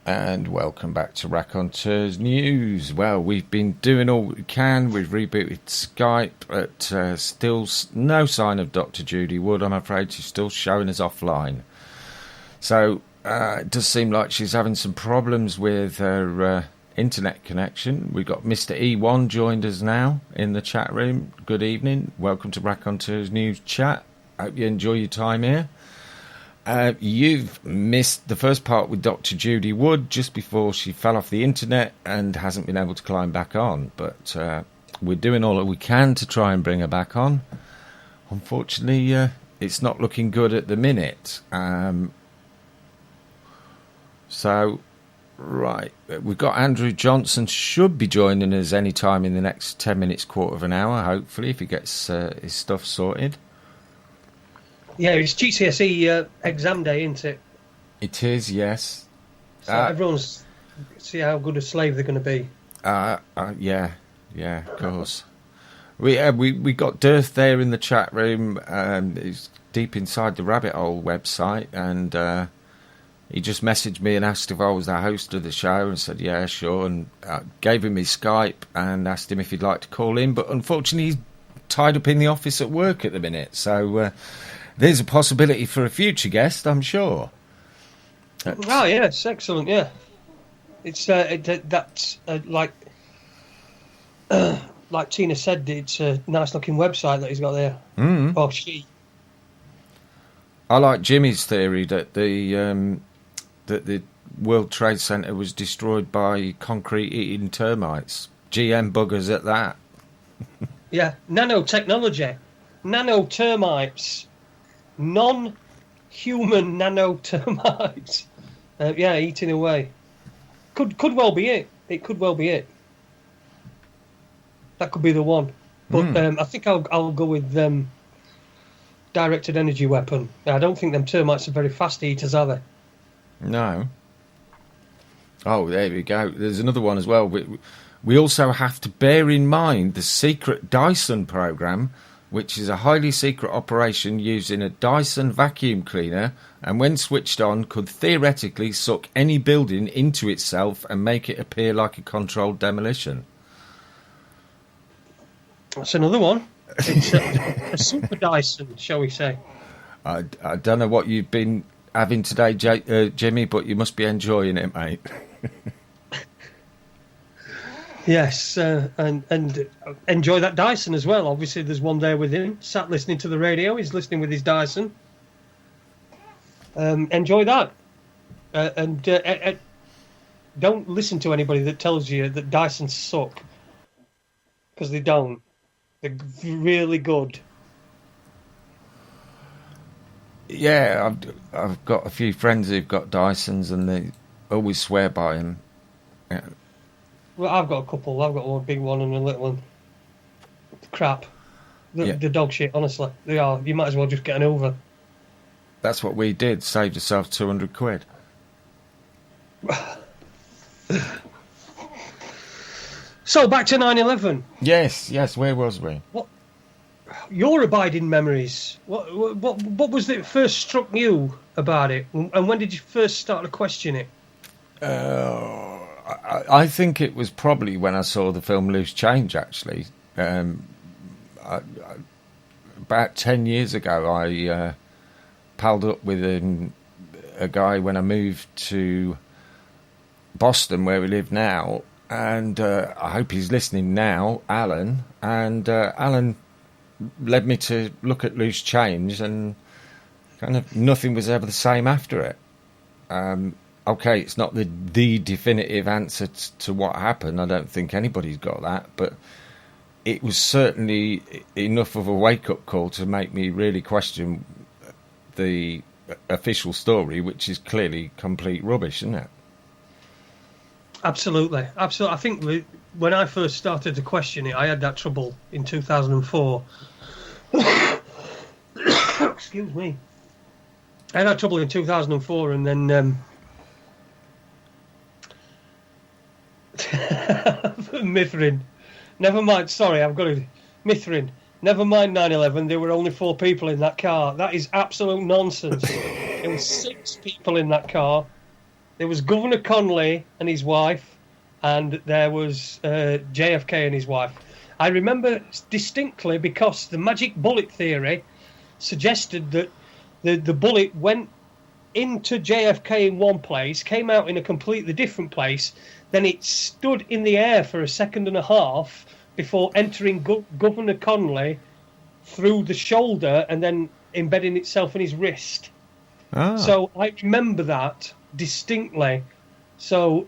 Speaker 2: And welcome back to Raconteurs News. Well, we've been doing all we can. We've rebooted Skype, but still no sign of Dr. Judy Wood. I'm afraid she's still showing us offline. So it does seem like she's having some problems with her internet connection. We've got Mr. E1 joined us now in the chat room. Good evening. Welcome to Raconteurs News chat. Hope you enjoy your time here. You've missed the first part with Dr. Judy Wood just before she fell off the internet and hasn't been able to climb back on. But we're doing all that we can to try and bring her back on. Unfortunately, it's not looking good at the minute. So, right, we've got Andrew Johnson should be joining us any time in the next 10 minutes, quarter of an hour, hopefully, if he gets his stuff sorted.
Speaker 3: Yeah, it's GCSE exam day, isn't it?
Speaker 2: It is, yes.
Speaker 3: So everyone's see how good a slave they're going to be.
Speaker 2: Yeah, of course. We got Dirth there in the chat room. He's deep inside the Rabbit Hole website, and he just messaged me and asked if I was the host of the show, and said, yeah, sure, and gave him his Skype and asked him if he'd like to call in, but unfortunately he's tied up in the office at work at the minute, so there's a possibility for a future guest, I'm sure.
Speaker 3: Oh, yes, excellent, yeah. It's that's like Tina said, it's a nice-looking website that he's got there.
Speaker 2: Mm.
Speaker 3: Or she.
Speaker 2: I like Jimmy's theory that the World Trade Center was destroyed by concrete-eating termites. GM buggers at that.
Speaker 3: Yeah, nanotechnology, nanotermites, non-human nanotermites. Eating away. Could well be it. It could well be it. That could be the one. But I think I'll go with directed energy weapon. I don't think them termites are very fast eaters, are they?
Speaker 2: No. Oh, there we go. There's another one as well. We also have to bear in mind the secret Dyson program, which is a highly secret operation using a Dyson vacuum cleaner, and when switched on could theoretically suck any building into itself and make it appear like a controlled demolition.
Speaker 3: That's another one. It's a super Dyson, shall we say.
Speaker 2: I don't know what you've been having today, Jimmy, but you must be enjoying it, mate.
Speaker 3: Yes, and enjoy that Dyson as well. Obviously, there's one there with him, sat listening to the radio. He's listening with his Dyson. Enjoy that. And don't listen to anybody that tells you that Dysons suck, because they don't. They're really good.
Speaker 2: Yeah, I've got a few friends who've got Dysons, and they always swear by them. Yeah.
Speaker 3: Well, I've got a couple. I've got one big one and a little one. Crap. The dog shit, honestly. They are. You might as well just get an over.
Speaker 2: That's what we did. Saved ourselves 200 quid.
Speaker 3: So, back to 9/11.
Speaker 2: Yes. Where was we?
Speaker 3: What? Your abiding memories. What was it that first struck you about it? And when did you first start to question it?
Speaker 2: I think it was probably when I saw the film Loose Change, actually. About 10 years ago, I palled up with a guy when I moved to Boston, where we live now, and I hope he's listening now, Alan. And Alan led me to look at Loose Change, and kind of nothing was ever the same after it. Okay, it's not the definitive answer to what happened. I don't think anybody's got that, but it was certainly enough of a wake-up call to make me really question the official story, which is clearly complete rubbish, isn't it?
Speaker 3: Absolutely. I think when I first started to question it, I had that trouble in 2004. Excuse me. I had that trouble in 2004, and then Mithrin. Never mind. Sorry, I've got to. Mithrin. Never mind 9/11. There were only 4 people in that car. That is absolute nonsense. There were 6 people in that car. There was Governor Connolly and his wife, and there was JFK and his wife. I remember distinctly because the magic bullet theory suggested that the bullet went into JFK in one place, came out in a completely different place, then it stood in the air for a second and a half before entering Governor Connolly through the shoulder and then embedding itself in his wrist.
Speaker 2: Ah.
Speaker 3: So I remember that distinctly. So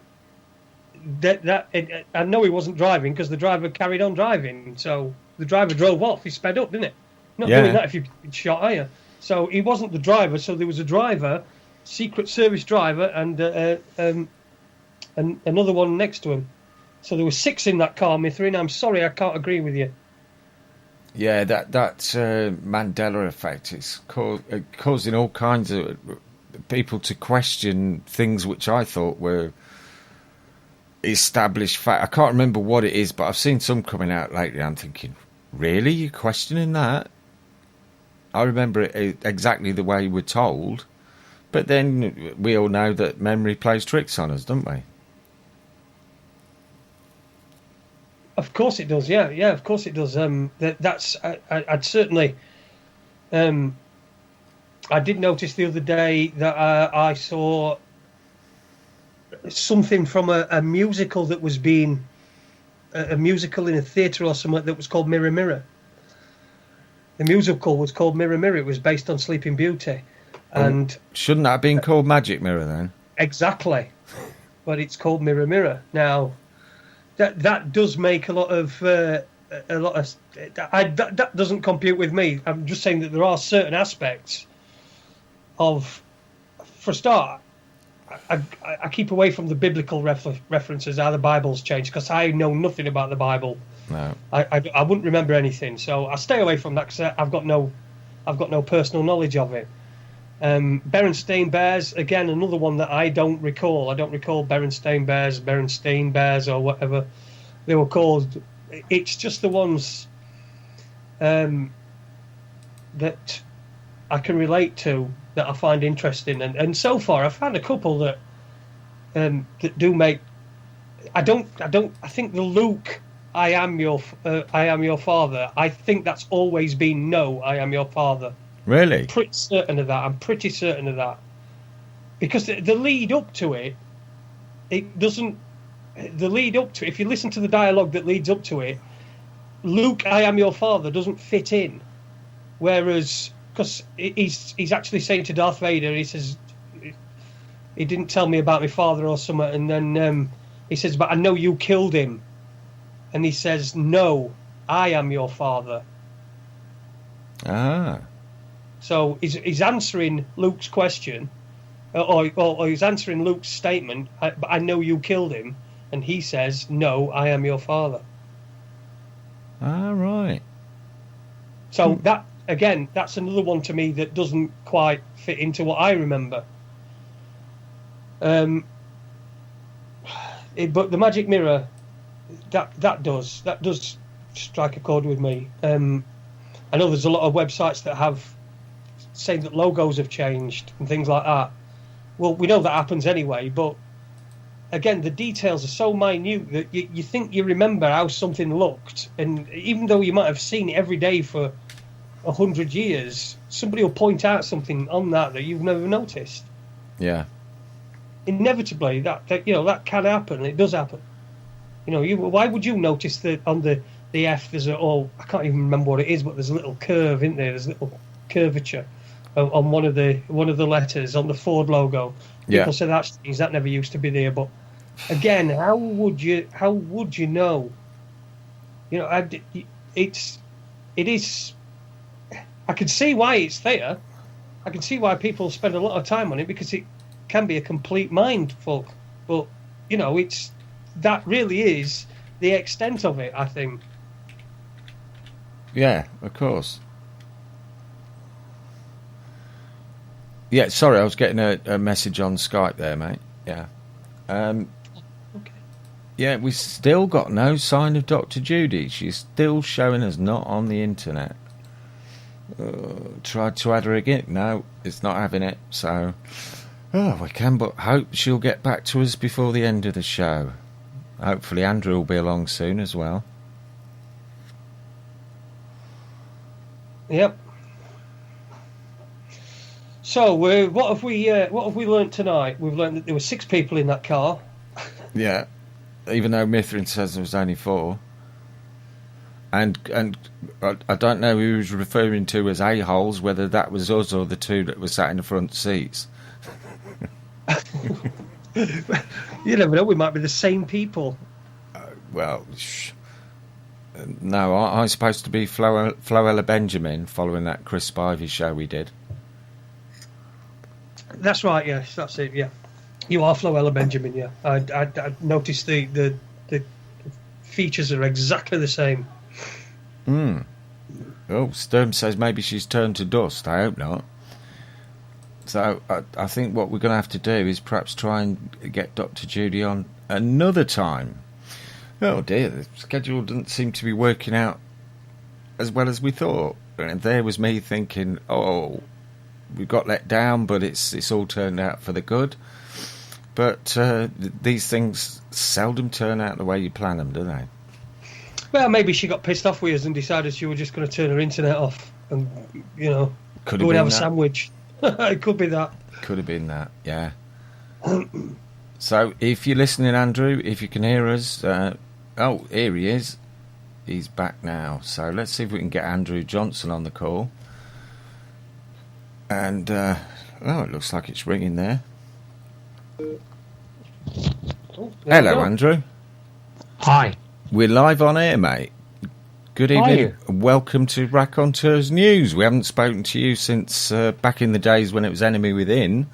Speaker 3: I know he wasn't driving because the driver carried on driving. So the driver drove off. He sped up, didn't it? Not doing that if you've been shot, are you? So he wasn't the driver. So there was a driver, Secret Service driver, and another one next to him. So there were 6 in that car, Mithrin. I'm sorry, I can't agree with you.
Speaker 2: Yeah, that Mandela effect is causing all kinds of people to question things which I thought were established fact. I can't remember what it is, but I've seen some coming out lately. I'm thinking, really? You're questioning that? I remember it exactly the way we're told, but then we all know that memory plays tricks on us, don't we?
Speaker 3: Of course it does, yeah, of course it does. I'd certainly... I did notice the other day that I saw something from a musical that was being... a musical in a theatre or something that was called Mirror Mirror. The musical was called Mirror Mirror. It was based on Sleeping Beauty. And
Speaker 2: shouldn't that have been called Magic Mirror then?
Speaker 3: Exactly. But it's called Mirror Mirror. Now... That does make a lot of that doesn't compute with me. I'm just saying that there are certain aspects of, for a start, I keep away from the biblical references, how the Bible's changed, because I know nothing about the Bible.
Speaker 2: No,
Speaker 3: I wouldn't remember anything, so I stay away from that because I've got no personal knowledge of it. Berenstain Bears, again, another one that I don't recall. I don't recall Berenstain Bears, or whatever they were called. It's just the ones that I can relate to, that I find interesting. And so far, I've found a couple that do make. I think the Luke, I am your father. I think that's always been no, I am your father.
Speaker 2: Really?
Speaker 3: I'm pretty certain of that. Because the lead up to it, if you listen to the dialogue that leads up to it, Luke, I am your father, doesn't fit in. Whereas, because he's actually saying to Darth Vader, he says, he didn't tell me about my father or something, and then he says, but I know you killed him. And he says, no, I am your father.
Speaker 2: Ah.
Speaker 3: So he's answering Luke's question, or he's answering Luke's statement, but I know you killed him, and he says, no, I am your father.
Speaker 2: Ah, right.
Speaker 3: So that, again, that's another one to me that doesn't quite fit into what I remember. But the magic mirror, that does strike a chord with me. I know there's a lot of websites that have saying that logos have changed and things like that. Well, we know that happens anyway, but again, the details are so minute that you think you remember how something looked, and even though you might have seen it every day for 100 years, somebody will point out something on that you've never noticed.
Speaker 2: Yeah.
Speaker 3: Inevitably, that that can happen. It does happen. Why would you notice that on the F there's I can't even remember what it is, but there's a little curve, isn't there? There's a little curvature on one of the letters on the Ford logo.
Speaker 2: Yeah.
Speaker 3: People say that never used to be there, but again, how would you know? It is. I can see why it's there. I can see why people spend a lot of time on it, because it can be a complete mindfuck. But that really is the extent of it, I think.
Speaker 2: Yeah, of course. Yeah, sorry, I was getting a message on Skype there, mate. Yeah.
Speaker 3: Okay.
Speaker 2: Yeah, we've still got no sign of Dr. Judy. She's still showing us not on the internet. Tried to add her again. No, it's not having it. So Oh, we can but hope she'll get back to us before the end of the show. Hopefully Andrew will be along soon as well.
Speaker 3: Yep. So, what have we learnt tonight? We've learnt that there were 6 people in that car.
Speaker 2: Yeah, even though Mithrin says there was only 4. And I don't know who he was referring to as a-holes, whether that was us or the 2 that were sat in the front seats.
Speaker 3: You never know, we might be the same people.
Speaker 2: No, I'm supposed to be Floella Benjamin following that Chris Spivey show we did.
Speaker 3: That's right, yes, that's it, yeah. You are Floella Benjamin, yeah. I noticed the features are exactly the same.
Speaker 2: Oh, Sturm says maybe she's turned to dust. I hope not. So I think what we're going to have to do is perhaps try and get Dr. Judy on another time. Oh dear, the schedule doesn't seem to be working out as well as we thought. And there was me thinking, oh, we got let down, but it's all turned out for the good. But these things seldom turn out the way you plan them, do they?
Speaker 3: Well, maybe she got pissed off with us and decided she was just going to turn her internet off and, go and have a sandwich. It could be that.
Speaker 2: Could have been that, yeah. So, if you're listening, Andrew, if you can hear us... here he is. He's back now. So, let's see if we can get Andrew Johnson on the call. And, it looks like it's ringing there. Hello, Andrew.
Speaker 7: Hi.
Speaker 2: We're live on air, mate. Good evening. Welcome to Raconteurs News. We haven't spoken to you since back in the days when it was Enemy Within.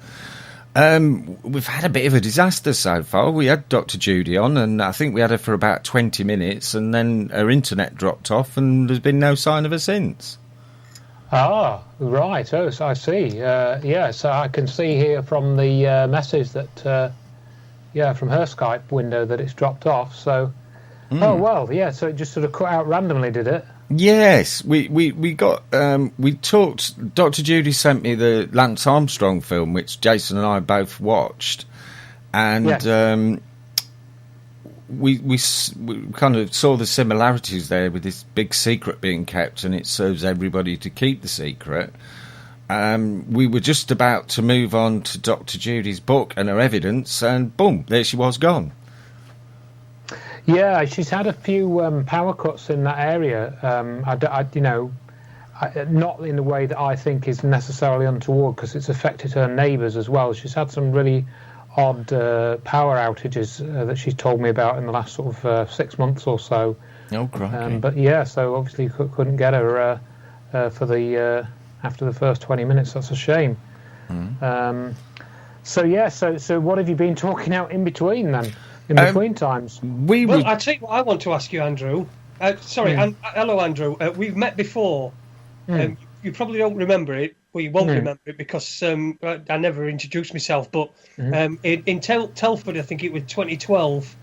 Speaker 2: We've had a bit of a disaster so far. We had Dr. Judy on, and I think we had her for about 20 minutes, and then her internet dropped off, and there's been no sign of her since.
Speaker 7: Ah, right. Oh, so I see. So I can see here from the message that, from her Skype window that it's dropped off, so... Oh, well, yeah, so it just sort of cut out randomly, did it?
Speaker 2: Yes, we talked. Dr. Judy sent me the Lance Armstrong film, which Jason and I both watched, and yes. We kind of saw the similarities there with this big secret being kept, and it serves everybody to keep the secret. We were just about to move on to Dr. Judy's book and her evidence, and boom, there she was, gone.
Speaker 7: Yeah, she's had a few power cuts in that area. Not in the way that I think is necessarily untoward, because it's affected her neighbours as well. She's had some really odd power outages that she's told me about in the last sort of 6 months or so.
Speaker 2: Oh, crikey.
Speaker 7: But yeah, so obviously couldn't get her for the after the first 20 minutes. That's a shame. So what have you been talking out in between then? In between times?
Speaker 3: I'll tell you what I want to ask you, Andrew. Hello, Andrew. We've met before. You probably don't remember it. Well, you won't remember it because I never introduced myself. But in Telford, I think it was 2012,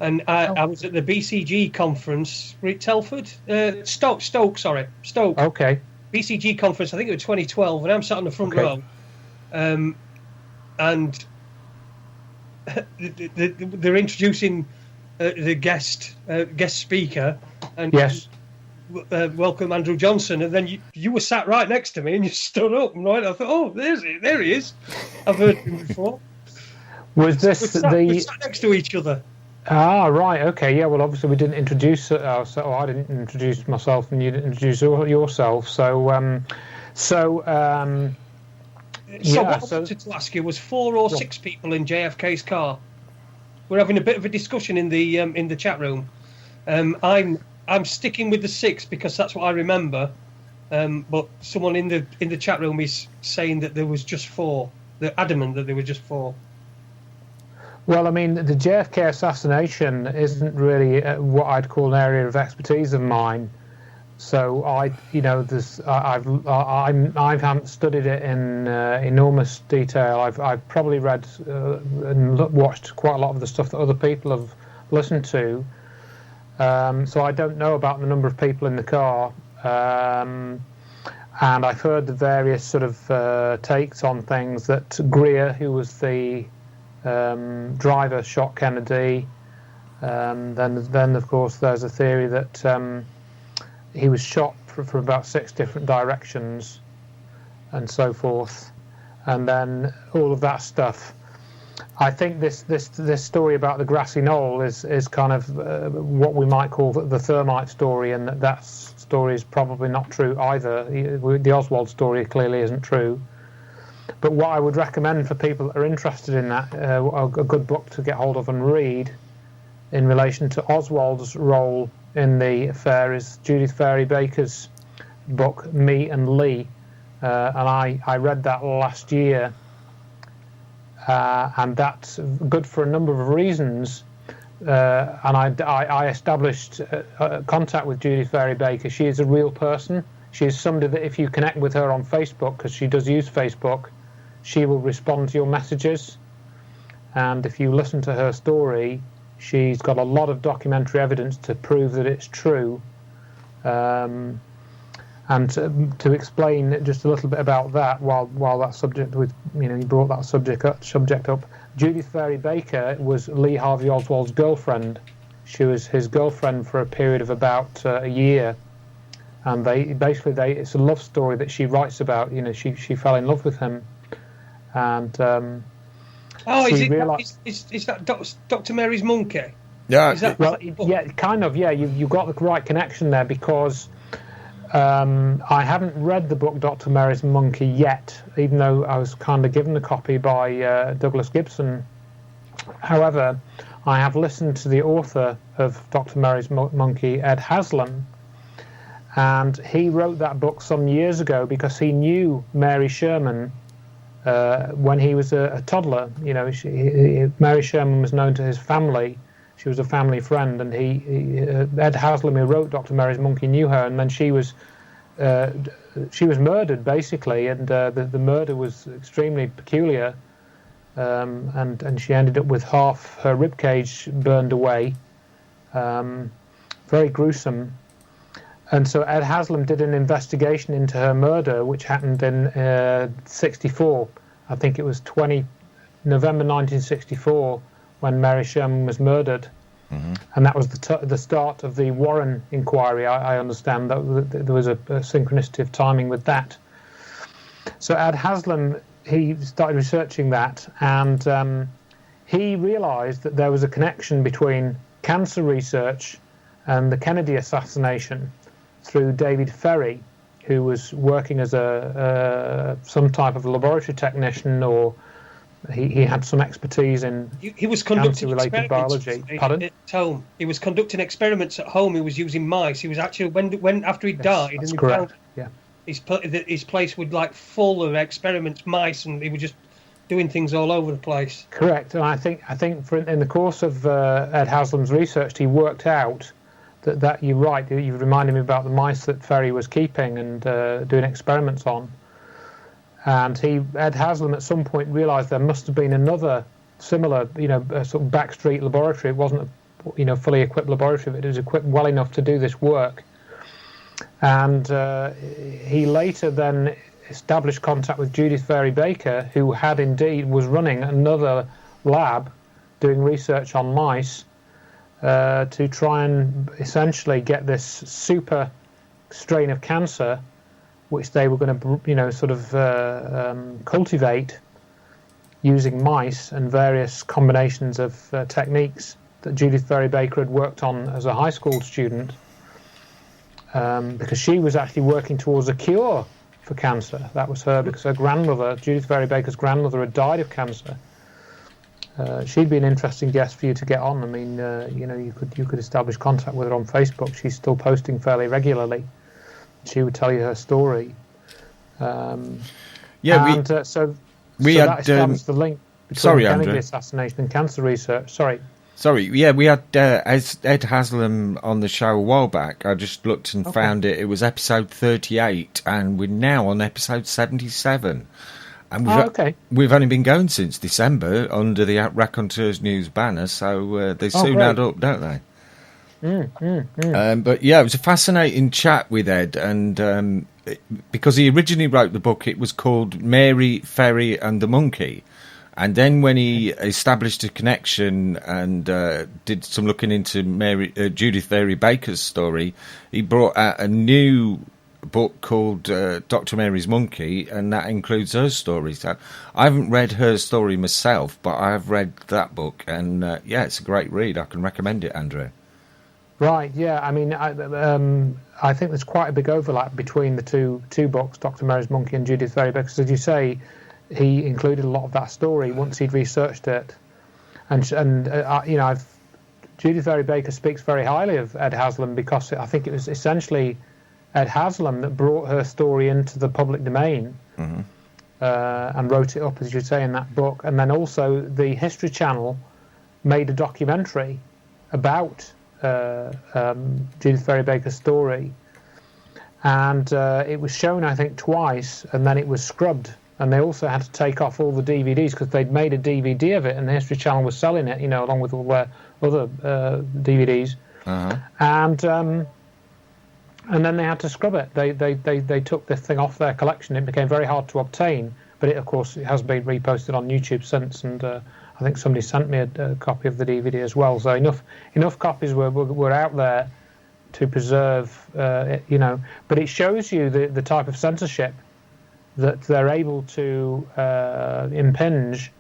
Speaker 3: and I was at the BCG conference. Telford? Stoke.
Speaker 7: Okay.
Speaker 3: BCG conference, I think it was 2012, and I'm sat on the front row. And... they're introducing the guest speaker, and
Speaker 7: yes,
Speaker 3: welcome Andrew Johnson, and then you were sat right next to me, and you stood up, and I thought, oh, there he is. I've heard him before.
Speaker 7: Was this
Speaker 3: we sat next to each other?
Speaker 7: Ah, right, okay, yeah. Well, obviously we didn't introduce ourselves. I didn't introduce myself, and you didn't introduce yourself. So what I wanted to ask you was 4 or 6 people in JFK's car. We're having a bit of a discussion in the chat room. I'm sticking with the 6 because that's what I remember. But someone in the chat room is saying that there was just 4. They're adamant that there were just 4. Well, I mean, the JFK assassination isn't really what I'd call an area of expertise of mine. So I haven't studied it in enormous detail. I've probably read and watched quite a lot of the stuff that other people have listened to. So I don't know about the number of people in the car.
Speaker 8: And I've heard the various sort of takes on things that Greer, who was the driver, shot Kennedy. Then of course, there's a theory that he was shot from about 6 different directions, and so forth. And then all of that stuff. I think this story about the grassy knoll is kind of what we might call the thermite story, and that story is probably not true either. The Oswald story clearly isn't true. But what I would recommend for people that are interested in that, a good book to get hold of and read in relation to Oswald's role in the affair, is Judith Fairy Baker's book, Me and Lee. And I read that last year. And that's good for a number of reasons. And I established contact with Judith Fairy Baker. She is a real person. She is somebody that if you connect with her on Facebook, because she does use Facebook, she will respond to your messages. And if you listen to her story, she's got a lot of documentary evidence to prove that it's true. And to explain just a little bit about that, while that subject was, you brought that subject up, Judith Fairy Baker was Lee Harvey Oswald's girlfriend. She was his girlfriend for a period of about a year, and it's a love story that she writes about. She fell in love with him, and
Speaker 3: is that Dr. Mary's Monkey?
Speaker 2: Yeah,
Speaker 8: kind of. Yeah, you got the right connection there, because I haven't read the book Dr. Mary's Monkey yet, even though I was kind of given a copy by Douglas Gibson. However, I have listened to the author of Dr. Mary's Monkey, Ed Haslam, and he wrote that book some years ago because he knew Mary Sherman when he was a toddler. Mary Sherman was known to his family. She was a family friend, and Ed Haslam, who wrote Dr. Mary's Monkey, knew her, and then she was murdered, basically, and the murder was extremely peculiar, and she ended up with half her ribcage burned away, very gruesome. And so Ed Haslam did an investigation into her murder, which happened in 1964. I think it was November 1964. When Mary Sherman was murdered, and that was the start of the Warren inquiry. I understand that there was a synchronicity of timing with that. So Ed Haslam, he started researching that, and he realised that there was a connection between cancer research and the Kennedy assassination through David Ferry, who was working as some type of laboratory technician, or he had some expertise in
Speaker 3: he was conducting
Speaker 8: cancer-related biology. Pardon?
Speaker 3: At home. He was conducting experiments at home. He was using mice. He was actually when after he died,
Speaker 8: that's
Speaker 3: and
Speaker 8: correct.
Speaker 3: His place would full of experiments, mice, and he was just doing things all over the place.
Speaker 8: Correct, and I think in the course of Ed Haslam's research, he worked out that you're right. You reminded me about the mice that Ferry was keeping and doing experiments on. And Ed Haslam at some point realised there must have been another similar, sort of backstreet laboratory. It wasn't a, fully equipped laboratory, but it was equipped well enough to do this work. And he later then established contact with Judith Fairy Baker, who was running another lab doing research on mice to try and essentially get this super strain of cancer, which they were going to, cultivate using mice and various combinations of techniques that Judith Fairy Baker had worked on as a high school student, because she was actually working towards a cure for cancer. That was her, because her grandmother, Judith Fairy Baker's grandmother, had died of cancer. She'd be an interesting guest for you to get on. I mean, you could establish contact with her on Facebook. She's still posting fairly regularly. She would tell you her story.
Speaker 2: We
Speaker 8: that established the link between the Kennedy
Speaker 2: Andrew.
Speaker 8: assassination and cancer research. Sorry,
Speaker 2: we had Ed Haslam on the show a while back. I just looked and found it. It was episode 38, and we're now on episode 77. And we've only been going since December under the Raconteurs News banner, so they soon add up, don't they? But yeah, it was a fascinating chat with Ed, and because he originally wrote the book, it was called Mary, Ferry and the Monkey. And then when he established a connection and did some looking into Judith Vary Baker's story, he brought out a new book called Dr. Mary's Monkey, and that includes her story. So I haven't read her story myself, but I have read that book, and it's a great read. I can recommend it, Andrew.
Speaker 8: Right, yeah. I mean, I think there's quite a big overlap between the two books, Dr. Mary's Monkey and Judith Vary Baker, because as you say, he included a lot of that story once he'd researched it, and Judith Vary Baker speaks very highly of Ed Haslam because I think it was essentially Ed Haslam that brought her story into the public domain, and wrote it up, as you say, in that book. And then also the History Channel made a documentary about Judith Vary Baker's story, and it was shown, I think, twice, and then it was scrubbed. And they also had to take off all the DVDs because they'd made a DVD of it, and the History Channel was selling it, along with all their other DVDs. And then they had to scrub it. They took this thing off their collection. It became very hard to obtain, but it has been reposted on YouTube since. And I think somebody sent me a copy of the DVD as well. So enough copies were out there to preserve, But it shows you the type of censorship that they're able to impinge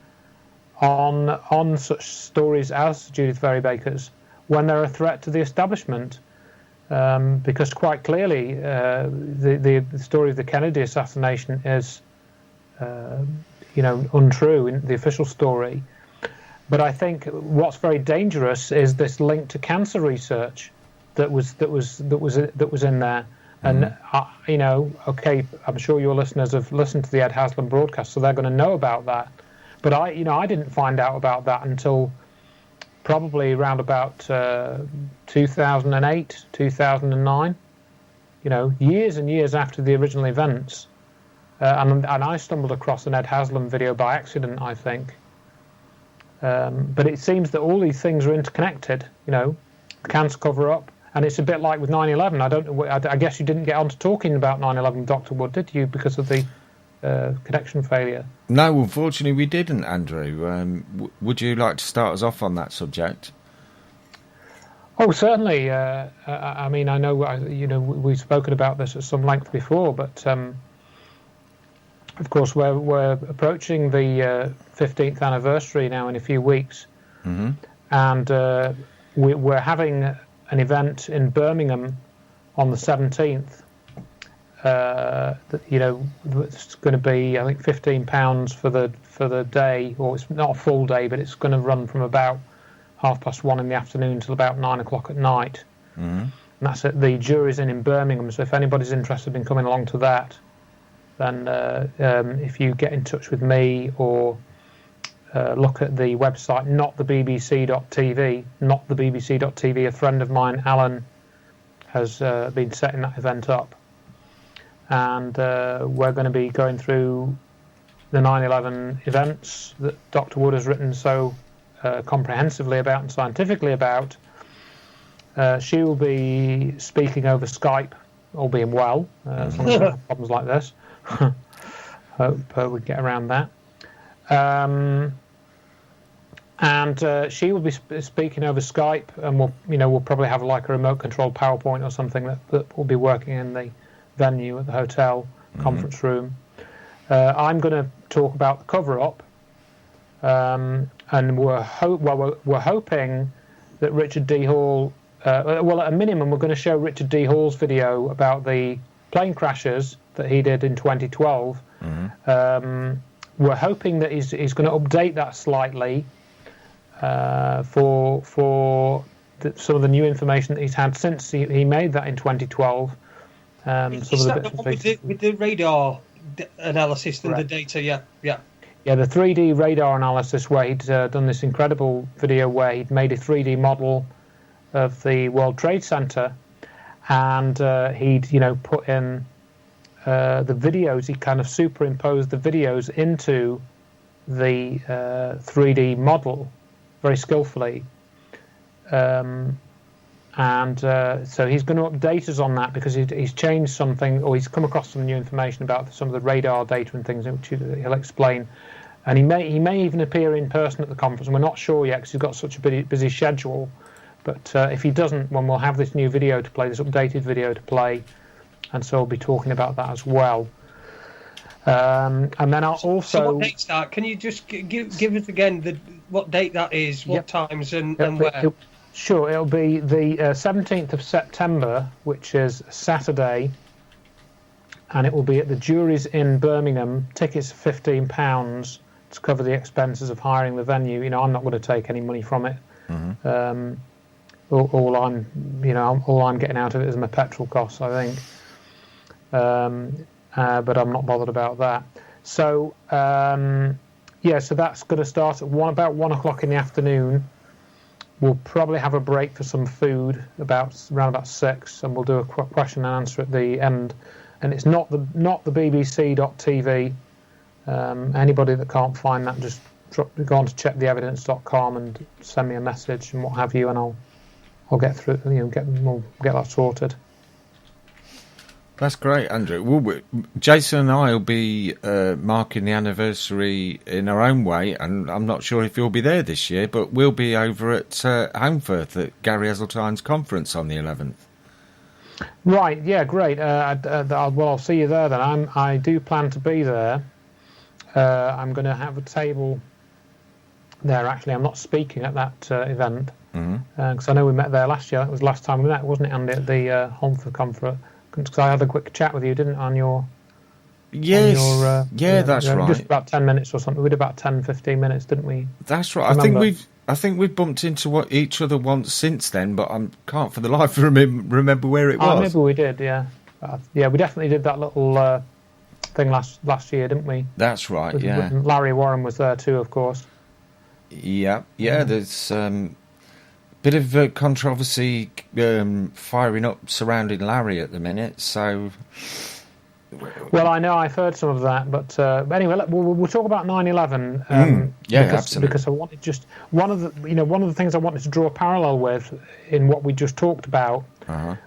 Speaker 8: on such stories as Judith Vary Baker's when they're a threat to the establishment. Because quite clearly the story of the Kennedy assassination is untrue in the official story. But I think what's very dangerous is this link to cancer research that was in there. And okay, I'm sure your listeners have listened to the Ed Haslam broadcast, so they're going to know about that. But I didn't find out about that until probably around about 2008, 2009. Years and years after the original events, and I stumbled across an Ed Haslam video by accident, I think. But it seems that all these things are interconnected. The cancer cover-up. And it's a bit like with 9/11. I guess you didn't get on to talking about 9/11, Dr. Wood, did you, because of the connection failure?
Speaker 2: No, unfortunately we didn't, Andrew. Would you like to start us off on that subject?
Speaker 8: Oh, certainly. I mean, I know we've spoken about this at some length before, but of course we're approaching the 15th anniversary now in a few weeks, and we're having an event in Birmingham on the 17th. It's going to be, I think, £15 for the day, or it's not a full day, but it's going to run from about 1:30 in the afternoon till about 9 o'clock at night. And that's at the Jury's Inn in Birmingham. So if anybody's interested in coming along to that, then if you get in touch with me or look at the website, notthebbc.tv. A friend of mine, Alan, has been setting that event up, and we're going to be going through the 9/11 events that Dr. Wood has written so comprehensively about and scientifically about. She will be speaking over Skype, all being well, as long as we have problems like this. Hope we get around that. And she will be speaking over Skype, and we'll probably have like a remote controlled PowerPoint or something that will be working in the venue at the hotel conference room. I'm going to talk about the cover-up, and we're hoping that Richard D. Hall. At a minimum, we're going to show Richard D. Hall's video about the plane crashes that he did in 2012. We're hoping that he's going to update that slightly for some of the new information that he's had since he made that in 2012.
Speaker 3: Is that the one with the radar analysis and the data? Yeah,
Speaker 8: the 3D radar analysis, where he'd done this incredible video where he'd made a 3D model of the World Trade Center, and he'd put in the videos. He kind of superimposed the videos into the 3D model very skillfully, and And so he's going to update us on that because he's changed something, or he's come across some new information about some of the radar data and things, which he'll explain. And he may even appear in person at the conference, and we're not sure yet because he's got such a busy schedule. But if he doesn't, then we'll have this new video to play, this updated video to play, and so we'll be talking about that as well. And then I'll also...
Speaker 7: So what date's that? Can you just give us again what date that is, what times and where?
Speaker 8: Sure, it'll be the 17th of September, which is Saturday, and it will be at the Jury's in Birmingham. Tickets are £15 to cover the expenses of hiring the venue. I'm not going to take any money from it. Mm-hmm. All I'm getting out of it is my petrol costs, I think. But I'm not bothered about that. So so that's going to start at about 1 o'clock in the afternoon. We'll probably have a break for some food around about 6, and we'll do a question and answer at the end. And it's not the BBC.TV. Anybody that can't find that, just go on to checktheevidence.com and send me a message and what have you, and I'll get through. We'll get that sorted.
Speaker 2: That's great, Andrew. Jason and I will be marking the anniversary in our own way, and I'm not sure if you'll be there this year, but we'll be over at Holmesfirth at Gary Heseltine's conference on the 11th.
Speaker 8: Right, yeah, great. I'll see you there then. I do plan to be there. I'm going to have a table there, actually. I'm not speaking at that event, because I know we met there last year. That was the last time we met, wasn't it, Andy, at the Holmesfirth conference? Because I had a quick chat with you, didn't I, on your...
Speaker 2: Yes, that's right.
Speaker 8: Just about 10 minutes or something. We did about 10, 15 minutes, didn't we?
Speaker 2: That's right. I think we've bumped into each other once since then, but I can't for the life of remember where it was.
Speaker 8: Maybe we did, yeah. We definitely did that little thing last year, didn't we?
Speaker 2: That's right, yeah.
Speaker 8: Larry Warren was there too, of course.
Speaker 2: Yeah. There's bit of controversy firing up surrounding Larry at the minute, so...
Speaker 8: Well, I know I've heard some of that, but anyway, we'll talk about 9/11.
Speaker 2: Absolutely.
Speaker 8: Because I wanted just one of the things I wanted to draw a parallel with in what we just talked about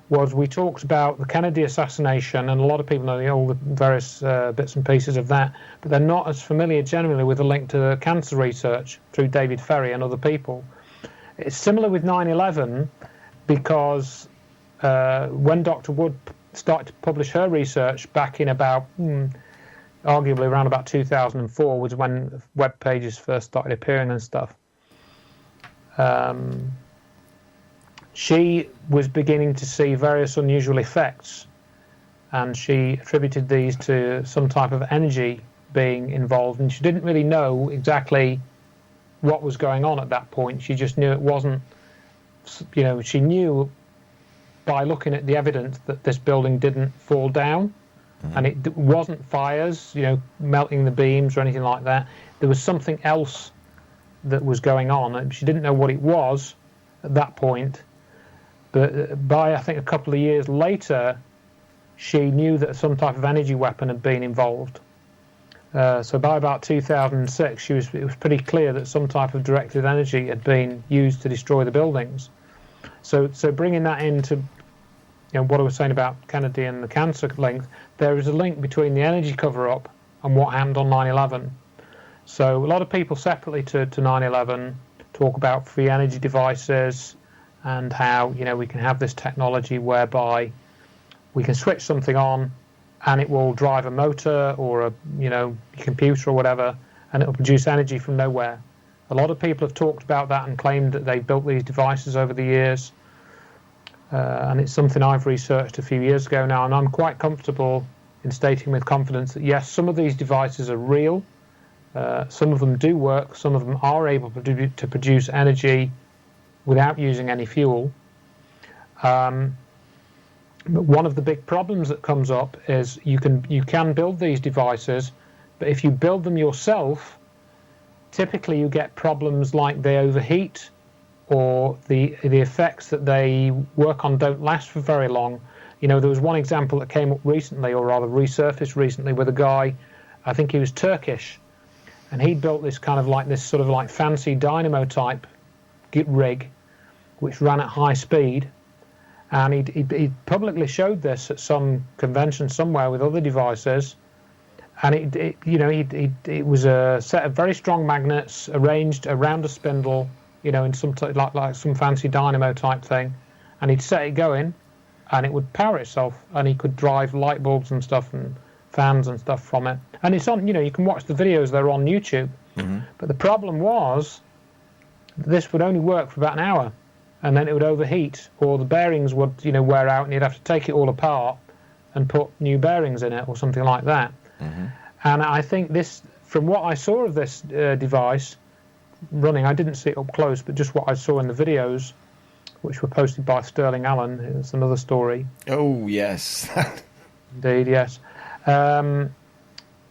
Speaker 8: was we talked about the Kennedy assassination, and a lot of people know all the various bits and pieces of that, but they're not as familiar generally with the link to cancer research through David Ferry and other people. It's similar with 9/11 because when Dr. Wood started to publish her research back in about, arguably around about 2004, was when web pages first started appearing and stuff. She was beginning to see various unusual effects, and she attributed these to some type of energy being involved, and she didn't really know exactly what was going on at that point. She just knew it wasn't, she knew by looking at the evidence that this building didn't fall down, and it wasn't fires, melting the beams or anything like that. There was something else that was going on, and she didn't know what it was at that point. But by, I think, a couple of years later, she knew that some type of energy weapon had been involved. So by about 2006, it was pretty clear that some type of directed energy had been used to destroy the buildings. So bringing that into what I was saying about Kennedy and the cancer link, there is a link between the energy cover-up and what happened on 9/11. So a lot of people separately to 9/11 talk about free energy devices and how we can have this technology whereby we can switch something on and it will drive a motor or a computer or whatever, and it will produce energy from nowhere. A lot of people have talked about that and claimed that they've built these devices over the years, and it's something I've researched a few years ago now, and I'm quite comfortable in stating with confidence that yes, some of these devices are real, some of them do work, some of them are able to produce energy without using any fuel. But one of the big problems that comes up is you can build these devices, but if you build them yourself, typically you get problems like they overheat, or the effects that they work on don't last for very long. There was one example that came up recently, or rather resurfaced recently, with a guy, I think he was Turkish, and he built this kind of like this sort of like fancy dynamo type rig, which ran at high speed. And he publicly showed this at some convention somewhere with other devices. And it was a set of very strong magnets arranged around a spindle, in some like some fancy dynamo type thing. And he'd set it going, and it would power itself, and he could drive light bulbs and stuff and fans and stuff from it. And it's on, you can watch the videos, they're on YouTube. Mm-hmm. But the problem was, this would only work for about an hour, and then it would overheat, or the bearings would, wear out, and you'd have to take it all apart and put new bearings in it, or something like that. Mm-hmm. And I think this, from what I saw of this device running, I didn't see it up close, but just what I saw in the videos, which were posted by Sterling Allen, it's another story.
Speaker 2: Oh, yes.
Speaker 8: Indeed, yes.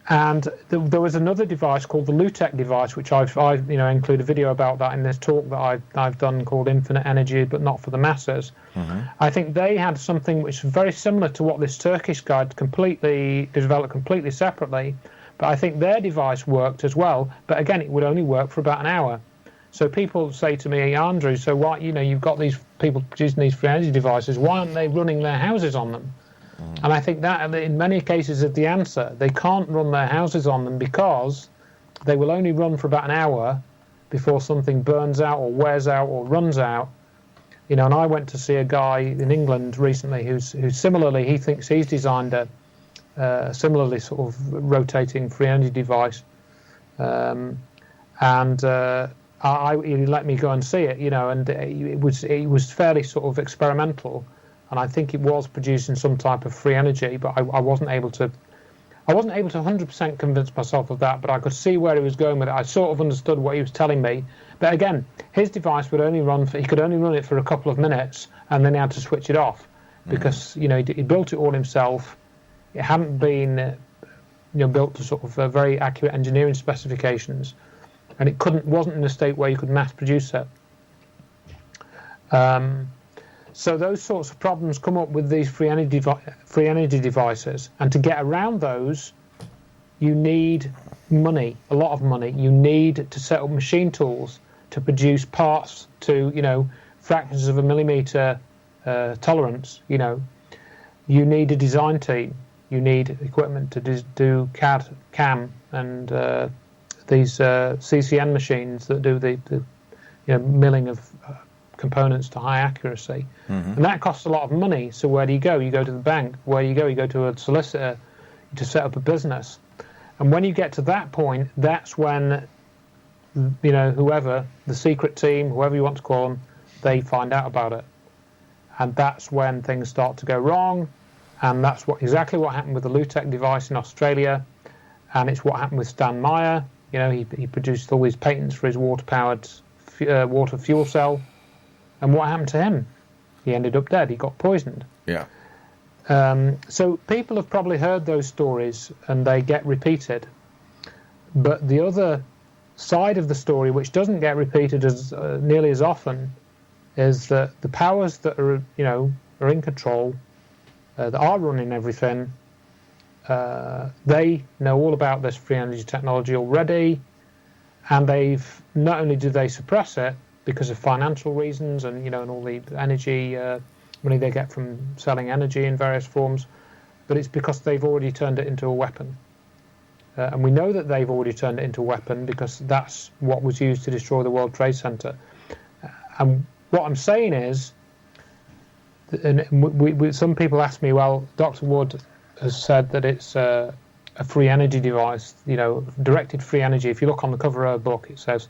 Speaker 8: And there was another device called the Lutec device, which I include a video about that in this talk that I've done called Infinite Energy, but not for the masses. Mm-hmm. I think they had something which is very similar to what this Turkish guy developed completely separately, but I think their device worked as well. But again, it would only work for about an hour. So people say to me, Andrew, so why, you've got these people producing these free energy devices, why aren't they running their houses on them? And I think that in many cases is the answer. They can't run their houses on them because they will only run for about an hour before something burns out or wears out or runs out. And I went to see a guy in England recently who's similarly, he thinks he's designed a similarly sort of rotating free energy device. He let me go and see it, and it was fairly sort of experimental. And I think it was producing some type of free energy, but I wasn't able to 100% convince myself of that, but I could see where he was going with it. I sort of understood what he was telling me. But again, his device would only he could only run it for a couple of minutes, and then he had to switch it off because, he built it all himself. It hadn't been, built to sort of very accurate engineering specifications, and it wasn't in a state where you could mass produce it. So those sorts of problems come up with these free energy devices, and to get around those, you need money, a lot of money. You need to set up machine tools to produce parts to, fractions of a millimeter tolerance. You need a design team. You need equipment to do CAD, CAM, and these CCN machines that do the milling of components to high accuracy. Mm-hmm. And that costs a lot of money. So where do you go? You go to the bank. Where you go to a solicitor to set up a business. And when you get to that point, that's when, whoever, the secret team, whoever you want to call them, they find out about it. And that's when things start to go wrong. And that's exactly what happened with the Lutec device in Australia. And it's what happened with Stan Meyer. He produced all these patents for his water-powered water fuel cell. And what happened to him? He ended up dead. He got poisoned.
Speaker 2: Yeah.
Speaker 8: So people have probably heard those stories, and they get repeated. But the other side of the story, which doesn't get repeated as nearly as often, is that the powers that are in control, that are running everything, they know all about this free energy technology already, and not only do they suppress it because of financial reasons and and all the energy money they get from selling energy in various forms, but it's because they've already turned it into a weapon. And we know that they've already turned it into a weapon because that's what was used to destroy the World Trade Center. And what I'm saying is, and some people ask me, well, Dr. Wood has said that it's a free energy device, directed free energy. If you look on the cover of a book, it says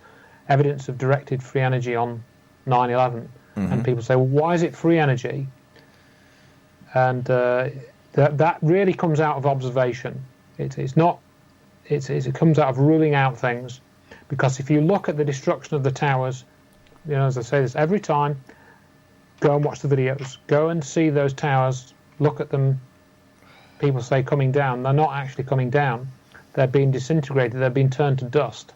Speaker 8: evidence of directed free energy on 9/11. Mm-hmm. And people say, well, why is it free energy? And that really comes out of observation. It comes out of ruling out things, because if you look at the destruction of the towers, as I say this every time, go and watch the videos. Go and see those towers. Look at them. People say coming down. They're not actually coming down. They're being disintegrated. They're being turned to dust.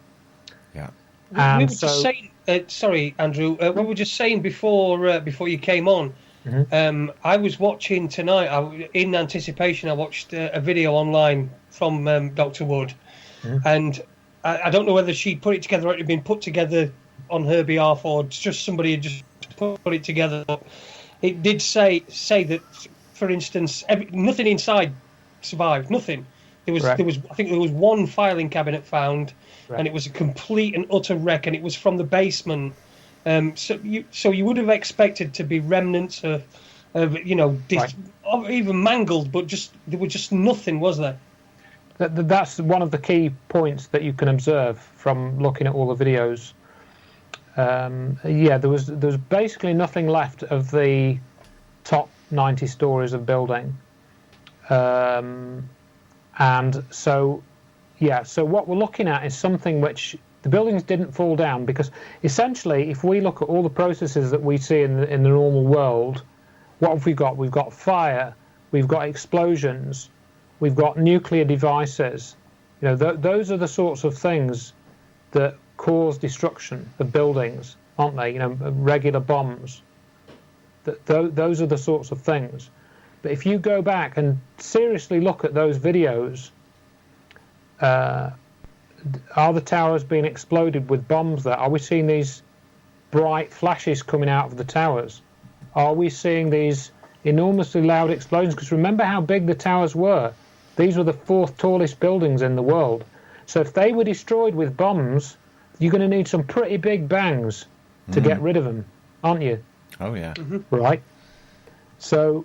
Speaker 2: Yeah.
Speaker 3: And we were just saying. Sorry, Andrew. We were just saying before you came on. Mm-hmm. I was watching tonight. In anticipation, I watched a video online from Dr. Wood, and I don't know whether she put it together or it had been put together on her behalf, or just somebody had just put it together.
Speaker 7: it did say that, for instance, nothing inside survived. Nothing. There was I think there was one filing cabinet found, and it was a complete and utter wreck, and it was from the basement. So you would have expected to be remnants of even mangled, but there was just nothing, was there?
Speaker 8: That's one of the key points that you can observe from looking at all the videos. There was basically nothing left of the top 90 stories of building, and so what we're looking at is something which the buildings didn't fall down, because essentially, if we look at all the processes that we see in the normal world, what have we got? We've got fire, we've got explosions, we've got nuclear devices. Those are the sorts of things that cause destruction of buildings, aren't they? Regular bombs. Those are the sorts of things. But if you go back and seriously look at those videos, are the towers being exploded with bombs there? Are we seeing these bright flashes coming out of the towers? Are we seeing these enormously loud explosions? Because remember how big the towers were. These were the 4th tallest buildings in the world. So if they were destroyed with bombs, you're going to need some pretty big bangs to get rid of them, aren't you?
Speaker 2: Oh, yeah.
Speaker 7: Mm-hmm.
Speaker 8: Right. So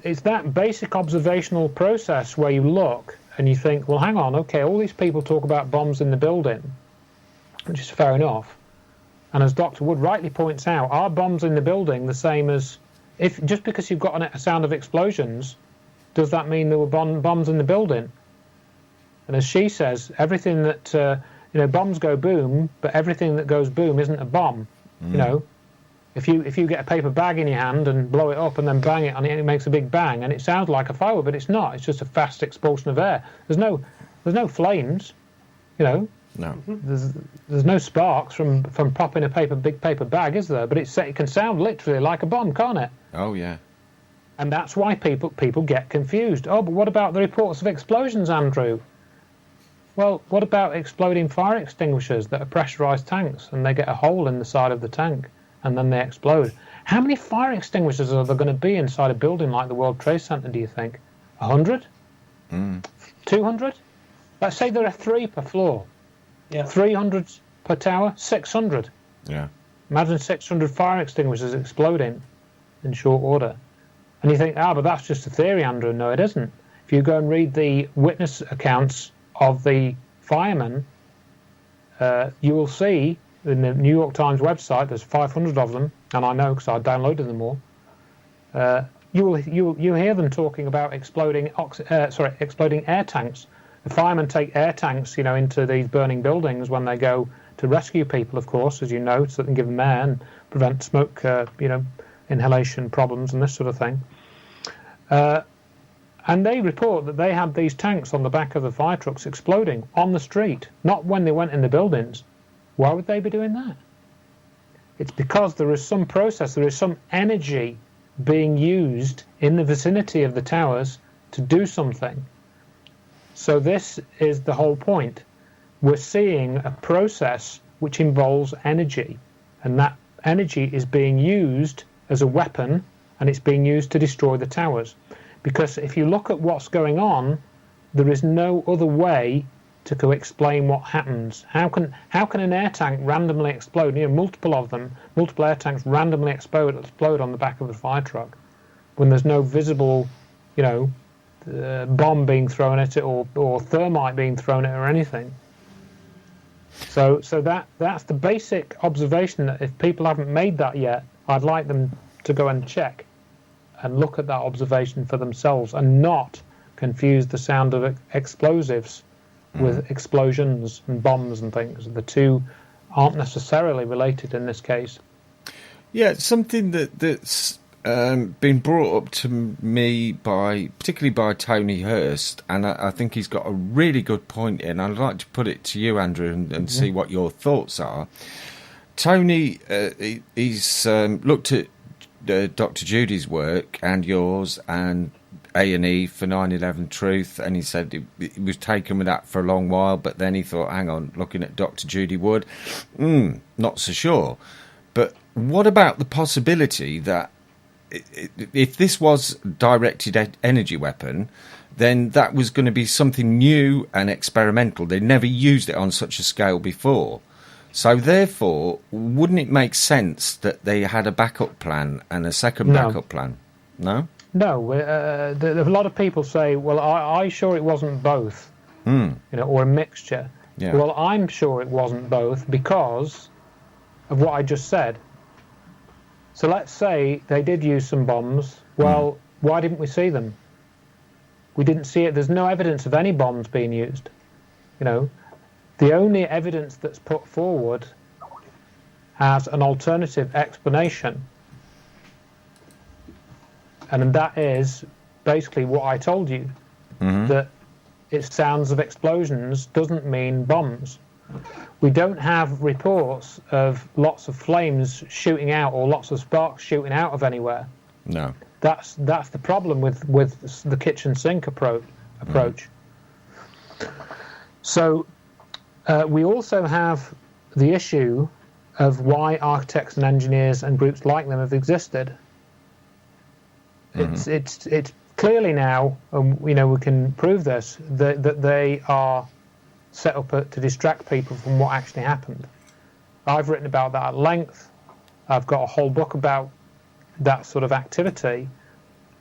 Speaker 8: it's that basic observational process where you look and you think, well, hang on, okay, all these people talk about bombs in the building, which is fair enough. And as Dr. Wood rightly points out, are bombs in the building the same as, if just because you've got a sound of explosions, does that mean there were bombs in the building? And as she says, everything that, bombs go boom, but everything that goes boom isn't a bomb. If you get a paper bag in your hand and blow it up and then bang it on it, and it makes a big bang, and it sounds like a firework, but it's not. It's just a fast expulsion of air. There's no flames, No. There's no sparks from popping a big paper bag, is there? But it can sound literally like a bomb, can't it?
Speaker 2: Oh yeah.
Speaker 8: And that's why people get confused. Oh, but what about the reports of explosions, Andrew? Well, what about exploding fire extinguishers that are pressurized tanks and they get a hole in the side of the tank and then they explode? How many fire extinguishers are there going to be inside a building like the World Trade Center, do you think? 100? 200? Let's say there are 3 per floor.
Speaker 7: Yeah.
Speaker 8: 300 per tower, 600.
Speaker 2: Yeah.
Speaker 8: Imagine 600 fire extinguishers exploding in short order. And you think, but that's just a theory, Andrew. No, it isn't. If you go and read the witness accounts of the firemen, you will see in the New York Times website, there's 500 of them, and I know because I downloaded them all. You hear them talking about exploding air tanks. The firemen take air tanks, into these burning buildings when they go to rescue people, of course, as you know, so they can give them air and prevent smoke, inhalation problems and this sort of thing. And they report that they had these tanks on the back of the fire trucks exploding on the street, not when they went in the buildings. Why would they be doing that? It's because there is some process, there is some energy being used in the vicinity of the towers to do something. So this is the whole point. We're seeing a process which involves energy, and that energy is being used as a weapon, and it's being used to destroy the towers. Because if you look at what's going on, there is no other way to explain what happens. How can an air tank randomly explode? Multiple of them, multiple air tanks randomly explode on the back of a fire truck, when there's no visible, bomb being thrown at it or thermite being thrown at it or anything. So that's the basic observation. That if people haven't made that yet, I'd like them to go and check and look at that observation for themselves and not confuse the sound of explosives with explosions and bombs and things. The two aren't necessarily related in this case.
Speaker 2: Yeah, something that's been brought up to me particularly by Tony Hurst, and I think he's got a really good point in. I'd like to put it to you, Andrew, and see what your thoughts are. Tony, he's looked at Dr. Judy's work and yours and A&E for 9/11 Truth, and he said he was taken with that for a long while, but then he thought, hang on, looking at Dr. Judy Wood, not so sure. But what about the possibility that if this was directed energy weapon, then that was going to be something new and experimental. They never used it on such a scale before. So therefore, wouldn't it make sense that they had a backup plan and a second backup plan? No?
Speaker 8: No. A lot of people say, well, I sure it wasn't both, or a mixture.
Speaker 2: Yeah.
Speaker 8: Well, I'm sure it wasn't both because of what I just said. So let's say they did use some bombs. Well, why didn't we see them? We didn't see it. There's no evidence of any bombs being used. The only evidence that's put forward has an alternative explanation. And that is basically what I told you, that it sounds of explosions doesn't mean bombs. We don't have reports of lots of flames shooting out or lots of sparks shooting out of anywhere.
Speaker 2: No.
Speaker 8: That's the problem with the kitchen sink approach. So we also have the issue of why architects and engineers and groups like them have existed. It's clearly now, we can prove this, that they are set up to distract people from what actually happened. I've written about that at length. I've got a whole book about that sort of activity,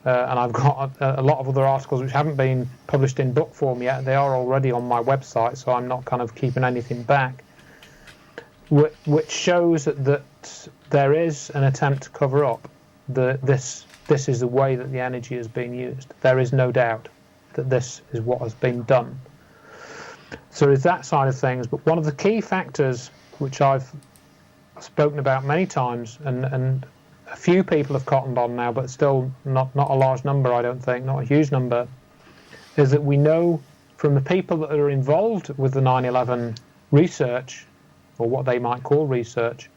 Speaker 8: and I've got a lot of other articles which haven't been published in book form yet. They are already on my website, so I'm not kind of keeping anything back, which shows that there is an attempt to cover up this is the way that the energy is being used. There is no doubt that this is what has been done. So there's that side of things, but one of the key factors which I've spoken about many times, and a few people have cottoned on now, but still not a large number, I don't think, not a huge number, is that we know from the people that are involved with the 9/11 research, or what they might call research,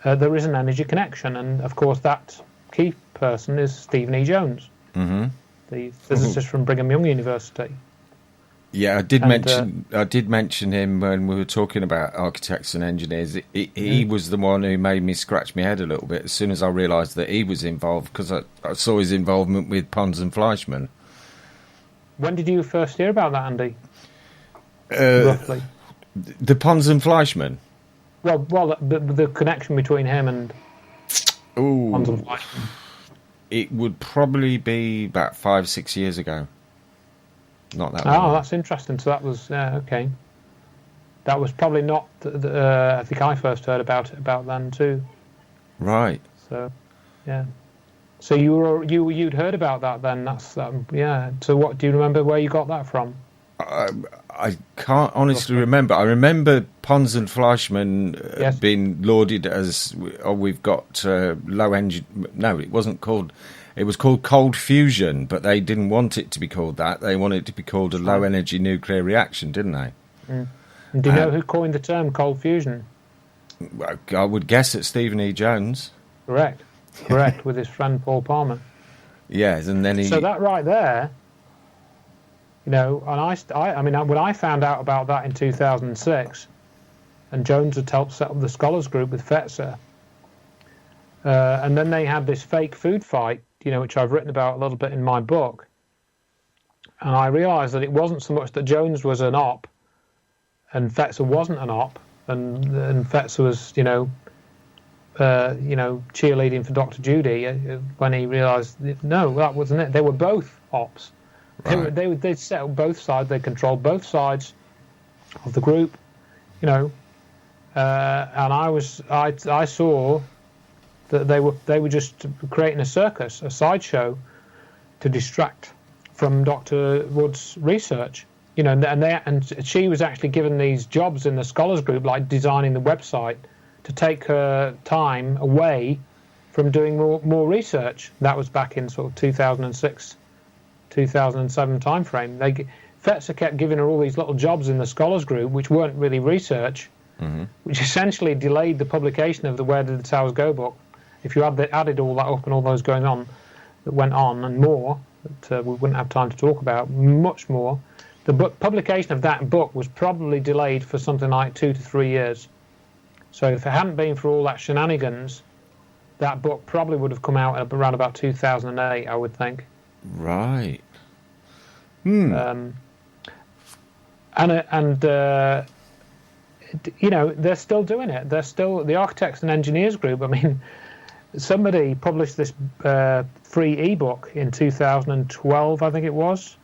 Speaker 8: there is an energy connection, and of course that key person is Stephen E. Jones, the physicist from Brigham Young University.
Speaker 2: Yeah, I did mention him when we were talking about architects and engineers. He was the one who made me scratch my head a little bit as soon as I realised that he was involved, because I saw his involvement with Pons and Fleischmann.
Speaker 8: When did you first hear about that, Andy? Roughly.
Speaker 2: The Pons and Fleischmann?
Speaker 8: Well, the connection between him and Pons and Fleischmann.
Speaker 2: It would probably be about 5-6 years ago. Not that long.
Speaker 8: Oh, that's interesting. So that was okay. That was probably not. I think I first heard about then too.
Speaker 2: Right.
Speaker 8: So, yeah. So you'd heard about that then? That's yeah. So what do you remember where you got that from?
Speaker 2: I can't honestly remember. I remember Pons and Fleischmann being lauded as we've got low energy. No, it wasn't called. It was called cold fusion, but they didn't want it to be called that. They wanted it to be called a low-energy nuclear reaction, didn't they?
Speaker 8: And do you know who coined the term cold fusion?
Speaker 2: I would guess it's Stephen E. Jones.
Speaker 8: Correct, with his friend Paul Palmer.
Speaker 2: Yes, and then he...
Speaker 8: So that right there, and I mean, when I found out about that in 2006, and Jones had helped set up the Scholars Group with Fetzer, and then they had this fake food fight, which I've written about a little bit in my book. And I realised that it wasn't so much that Jones was an op and Fetzer wasn't an op, and Fetzer was, cheerleading for Dr. Judy when he realised, no, that wasn't it. They were both ops. Right. They'd set up both sides. They controlled both sides of the group, and I saw that they were just creating a circus, a sideshow, to distract from Dr. Wood's research. And she was actually given these jobs in the Scholars Group, like designing the website, to take her time away from doing more research. That was back in sort of 2006, 2007 timeframe. Fetzer kept giving her all these little jobs in the Scholars Group, which weren't really research, which essentially delayed the publication of the Where Did the Towers Go book. If you added all that up and all those going on that went on and more that we wouldn't have time to talk about, much more, the publication of that book was probably delayed for something like 2 to 3 years. So if it hadn't been for all that shenanigans, that book probably would have come out around about 2008, I would think.
Speaker 2: Right.
Speaker 8: And they're still doing it. They're still the Architects and Engineers group. I mean, somebody published this free ebook in 2012, I think it was.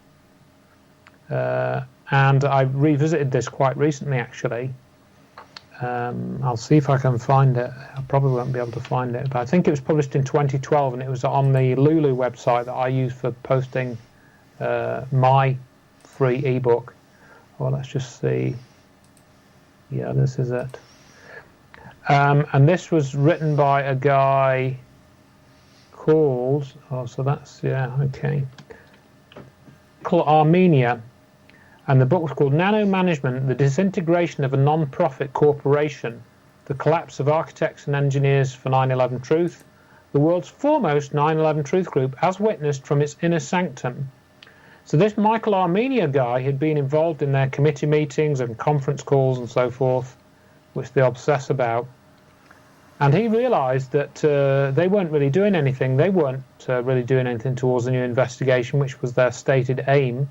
Speaker 8: And I revisited this quite recently, actually. I'll see if I can find it. I probably won't be able to find it, but I think it was published in 2012, and it was on the Lulu website that I use for posting my free ebook. Well, let's just see. Yeah, this is it. And this was written by a guy called... Oh, so that's... Yeah, okay. Called Armenia. And the book was called Nano Management, the Disintegration of a Non-Profit Corporation, the Collapse of Architects and Engineers for 9/11 Truth, the world's foremost 9/11 Truth group as witnessed from its inner sanctum. So this Michael Armenia guy had been involved in their committee meetings and conference calls and so forth, which they obsess about. And he realised that they weren't really doing anything. They weren't really doing anything towards a new investigation, which was their stated aim.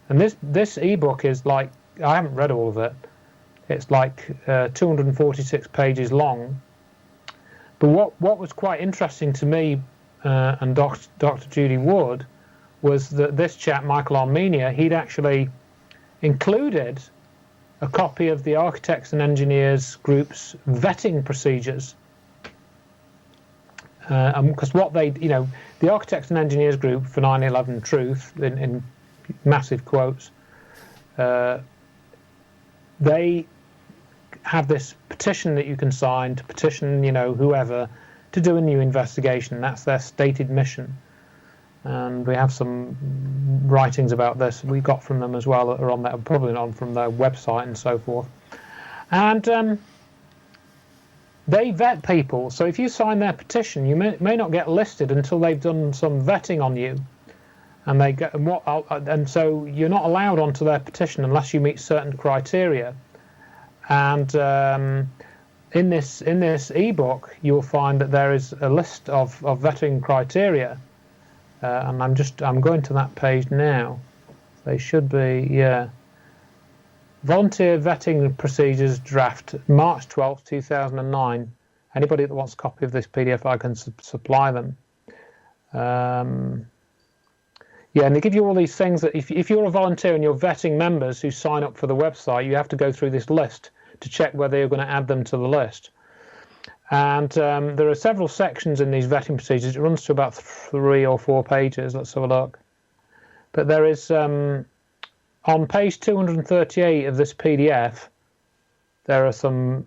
Speaker 8: And this ebook is like, I haven't read all of it. It's like 246 pages long. But what was quite interesting to me and Dr. Judy Wood was that this chap, Michael Armenia, he'd actually included a copy of the Architects and Engineers group's vetting procedures. Because what they, the Architects and Engineers group for 9/11 Truth, in massive quotes, they have this petition that you can sign to petition, whoever to do a new investigation. That's their stated mission. And we have some writings about this we got from them as well that are on there, probably not from their website and so forth. And they vet people. So if you sign their petition, you may not get listed until they've done some vetting on you. And and so you're not allowed onto their petition unless you meet certain criteria. And in this ebook, you'll find that there is a list of vetting criteria. And I'm going to that page now. They should be, yeah. Volunteer vetting procedures draft, March 12th, 2009. Anybody that wants a copy of this PDF, I can supply them. Yeah, and they give you all these things that if you're a volunteer and you're vetting members who sign up for the website, you have to go through this list to check whether you're going to add them to the list. And there are several sections in these vetting procedures. It runs to about 3 or 4 pages. Let's have a look. But there is, on page 238 of this PDF, there are some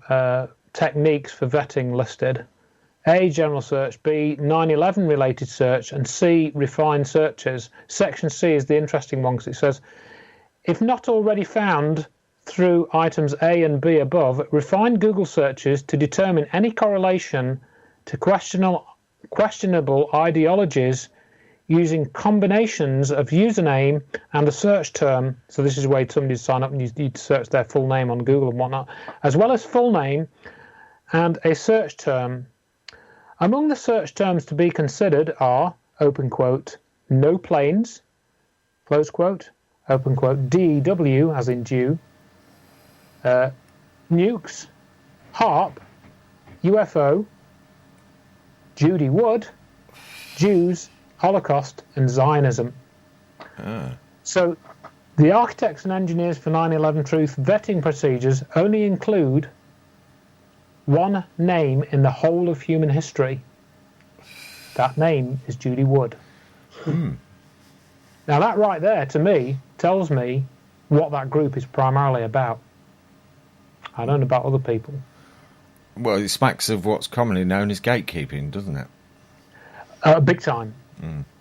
Speaker 8: techniques for vetting listed. A, general search, B, 9/11 related search, and C, refined searches. Section C is the interesting one because it says, if not already found through items A and B above, refine Google searches to determine any correlation to questionable ideologies using combinations of username and a search term. So this is where somebody sign up and you'd search their full name on Google and whatnot, as well as full name and a search term. Among the search terms to be considered are, open quote, no planes, close quote, open quote, DEW, as in Jew, nukes, HARP, UFO, Judy Wood, Jews, Holocaust, and Zionism. So the Architects and Engineers for 9/11 Truth vetting procedures only include one name in the whole of human history. That name is Judy Wood. Now that right there, to me, tells me what that group is primarily about. I don't know about other people.
Speaker 2: Well, it smacks of what's commonly known as gatekeeping, doesn't it?
Speaker 8: Big time.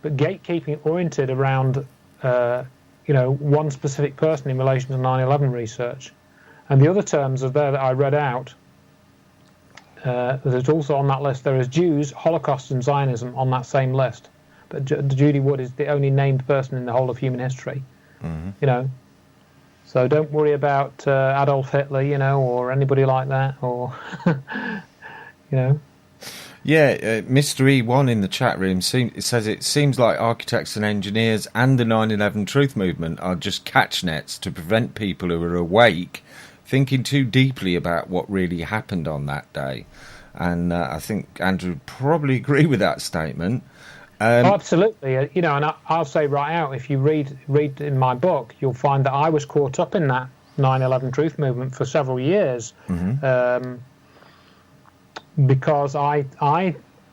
Speaker 8: But gatekeeping oriented around, one specific person in relation to 9/11 research. And the other terms are there that I read out. There's also on that list, there is Jews, Holocaust, and Zionism on that same list. But Judy Wood is the only named person in the whole of human history. So don't worry about Adolf Hitler, or anybody like that, or,
Speaker 2: Yeah, Mr. E1 in the chat room says it seems like architects and engineers and the 9/11 Truth Movement are just catch nets to prevent people who are awake thinking too deeply about what really happened on that day. And I think Andrew would probably agree with that statement.
Speaker 8: Absolutely. You know, and I'll say right out, if you read in my book, you'll find that I was caught up in that 9/11 Truth Movement for several years. Mm-hmm. Because I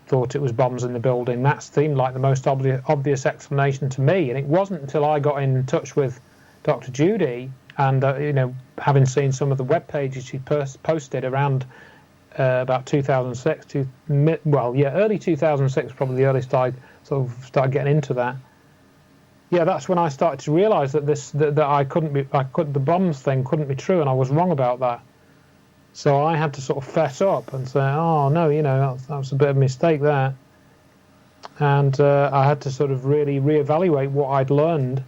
Speaker 8: thought it was bombs in the building. That seemed like the most obvious explanation to me. And it wasn't until I got in touch with Dr. Judy and, you know, having seen some of the web pages she posted around about 2006, early 2006, probably the earliest I sort of started getting into that. Yeah, that's when I started to realise that the bombs thing couldn't be true, and I was wrong about that. So I had to sort of fess up and say, oh, no, you know, that was a bit of a mistake there. And I had to sort of really reevaluate what I'd learned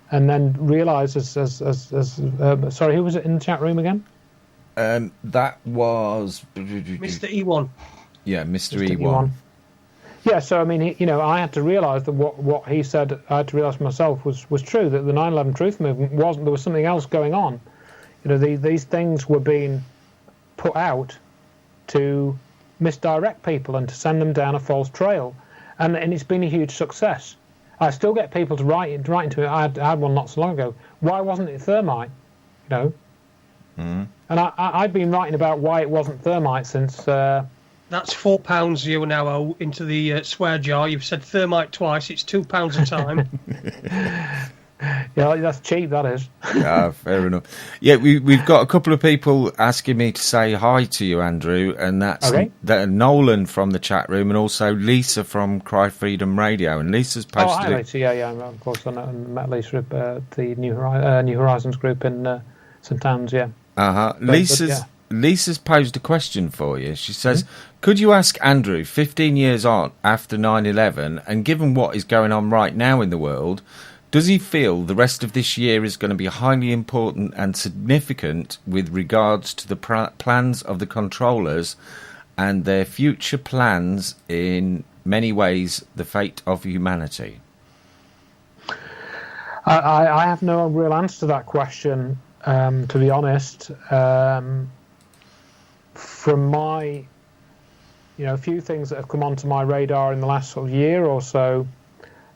Speaker 8: and then realise sorry, who was it in the chat room again?
Speaker 2: That was...
Speaker 3: Mr. E1.
Speaker 2: Yeah, Mr. E1.
Speaker 8: Yeah, so, I mean, you know, I had to realise that what he said, I had to realise myself was true, that the 9/11 Truth Movement there was something else going on. You know, these things were being put out to misdirect people and to send them down a false trail, and it's been a huge success. I still get people to write into it. I had one not so long ago. Why wasn't it thermite? You know, and I've been writing about why it wasn't thermite since.
Speaker 3: That's £4 you now owe into the swear jar. You've said thermite twice. It's £2 a time.
Speaker 8: Yeah, that's cheap, that is.
Speaker 2: Fair enough. Yeah, we've got a couple of people asking me to say hi to you, Andrew, and that's Nolan from the chat room and also Lisa from Cry Freedom Radio. And Lisa's posted...
Speaker 8: Oh, hi, Lisa. Yeah, of course. I met Lisa at the New Horizons group in St Anne's, yeah.
Speaker 2: Lisa's posed a question for you. She says, could you ask Andrew, 15 years on after 9/11, and given what is going on right now in the world... does he feel the rest of this year is going to be highly important and significant with regards to the plans of the controllers and their future plans, in many ways, the fate of humanity?
Speaker 8: I have no real answer to that question, to be honest. From my, a few things that have come onto my radar in the last sort of year or so,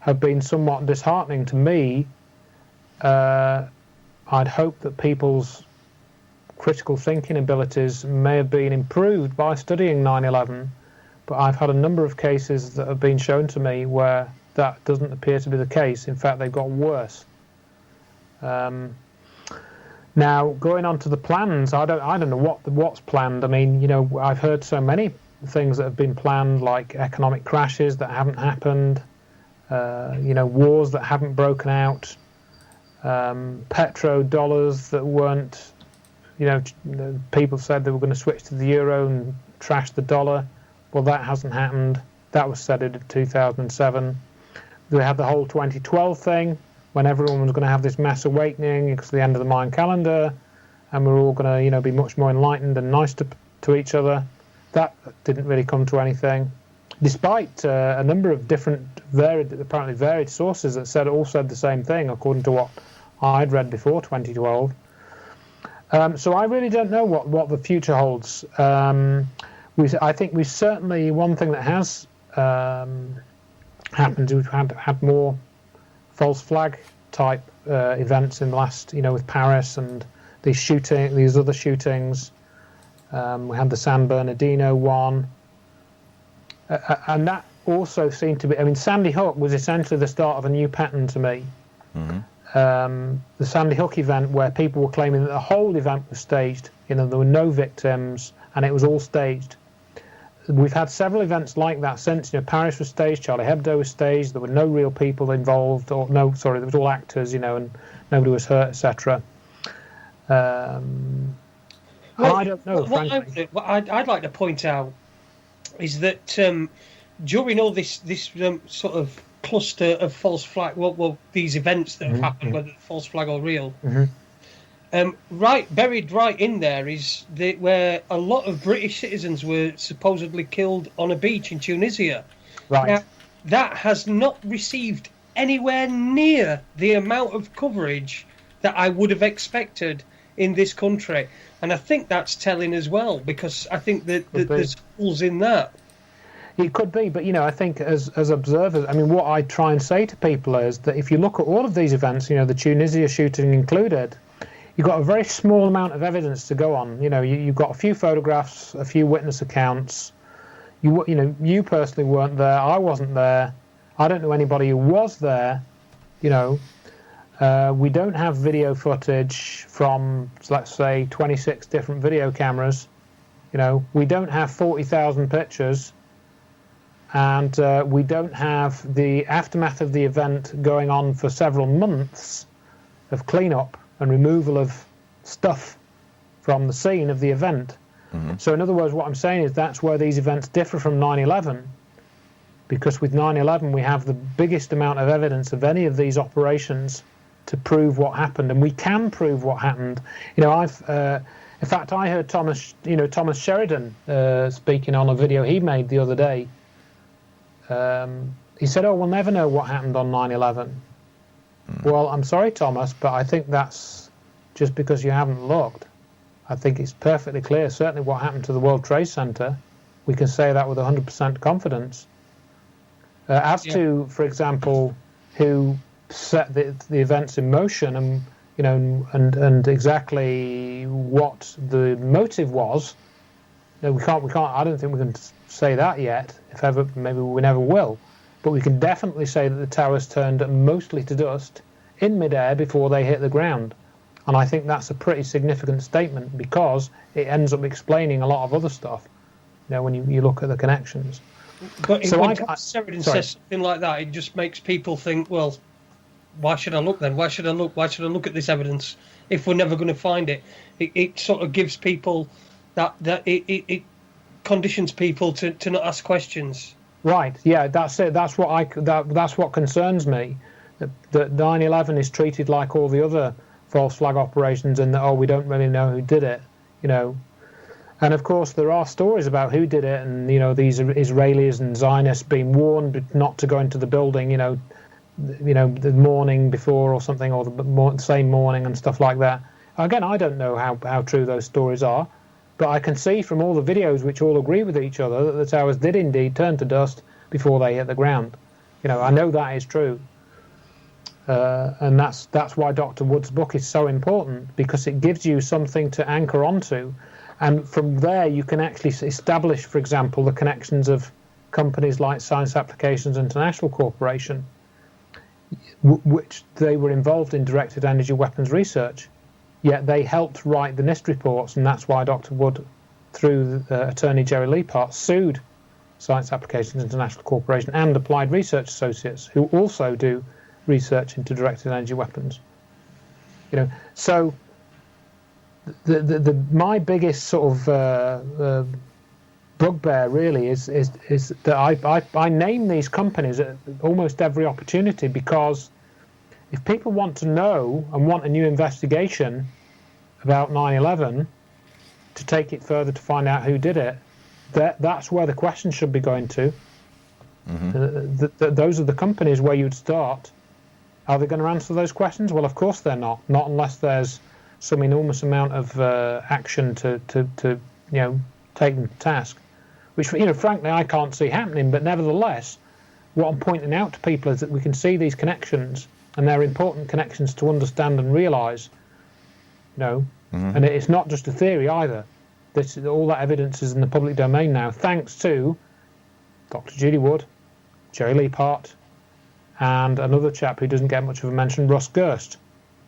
Speaker 8: have been somewhat disheartening to me. I'd hope that people's critical thinking abilities may have been improved by studying 9/11, but I've had a number of cases that have been shown to me where that doesn't appear to be the case. In fact, they've got worse. Now, going on to the plans, I don't know what's planned. I mean, I've heard so many things that have been planned, like economic crashes that haven't happened. Wars that haven't broken out, petrodollars that weren't, people said they were going to switch to the euro and trash the dollar. Well, that hasn't happened. That was said in 2007. We had the whole 2012 thing, when everyone was going to have this mass awakening. It's the end of the Mayan calendar, and we're all going to, be much more enlightened and nice to each other. That didn't really come to anything. Despite a number of different apparently varied sources that all said the same thing, according to what I'd read before 2012. So I really don't know what the future holds. I think we certainly, one thing that has happened, we've had more false flag type events in the last, with Paris and these other shootings. We had the San Bernardino one. And that also seemed to be... I mean, Sandy Hook was essentially the start of a new pattern to me. Mm-hmm. The Sandy Hook event, where people were claiming that the whole event was staged. There were no victims, and it was all staged. We've had several events like that since. Paris was staged, Charlie Hebdo was staged, there were no real people involved. There was all actors, and nobody was hurt, etc. I don't know, frankly.
Speaker 3: What I'd like to point out is that during all this sort of cluster of false flag, these events that have happened, whether false flag or real,
Speaker 7: Buried right in there is where a lot of British citizens were supposedly killed on a beach in Tunisia.
Speaker 8: Right.
Speaker 7: Now, that has not received anywhere near the amount of coverage that I would have expected in this country. And I think that's telling as well, because I think that there's holes in that.
Speaker 8: It could be, but, I think as observers, what I try and say to people is that if you look at all of these events, the Tunisia shooting included, you've got a very small amount of evidence to go on. You've got a few photographs, a few witness accounts. You personally weren't there. I wasn't there. I don't know anybody who was there. We don't have video footage from, let's say, 26 different video cameras. We don't have 40,000 pictures. And we don't have the aftermath of the event going on for several months of cleanup and removal of stuff from the scene of the event. Mm-hmm. So in other words, what I'm saying is that's where these events differ from 9/11, because with 9/11 we have the biggest amount of evidence of any of these operations to prove what happened, and we can prove what happened. In fact, I heard Thomas Sheridan speaking on a video he made the other day. He said, we'll never know what happened on 9/11. Well, I'm sorry, Thomas, but I think that's just because you haven't looked. I think it's perfectly clear, certainly what happened to the World Trade Center. We can say that with 100% confidence. To, for example, who set the events in motion and exactly what the motive was, we can't. I don't think we can say that yet. If ever, maybe we never will. But we can definitely say that the towers turned mostly to dust in midair before they hit the ground. And I think that's a pretty significant statement, because it ends up explaining a lot of other stuff, when you look at the connections.
Speaker 7: But when Sheridan says something like that, it just makes people think, well, why should I look then? Why should I look? Why should I look at this evidence if we're never going to find it? It sort of gives people that it conditions people to not ask questions.
Speaker 8: Right. Yeah, that's it. That's what concerns me. That 9/11 is treated like all the other false flag operations, and that we don't really know who did it. And of course there are stories about who did it, and these Israelis and Zionists being warned not to go into the building. The morning before or something, or the same morning, and stuff like that. Again, I don't know how true those stories are. But I can see from all the videos, which all agree with each other, that the towers did indeed turn to dust before they hit the ground. I know that is true. And that's why Dr. Wood's book is so important, because it gives you something to anchor onto. And from there, you can actually establish, for example, the connections of companies like Science Applications International Corporation, which they were involved in directed energy weapons research. Yet they helped write the NIST reports, and that's why Dr. Wood, through attorney Jerry Leapart, sued Science Applications International Corporation and Applied Research Associates, who also do research into directed energy weapons. So my biggest sort of bugbear really is that I name these companies at almost every opportunity, because if people want to know and want a new investigation about 9/11 to take it further to find out who did it, that's where the questions should be going to. Mm-hmm. Those are the companies where you'd start. Are they going to answer those questions? Well, of course they're not. Not unless there's some enormous amount of action to take them to task, which frankly I can't see happening. But nevertheless, what I'm pointing out to people is that we can see these connections. And they're important connections to understand and realise, Mm-hmm. And it's not just a theory either. All that evidence is in the public domain now, thanks to Dr. Judy Wood, Jerry Leapart, and another chap who doesn't get much of a mention, Russ Gerst,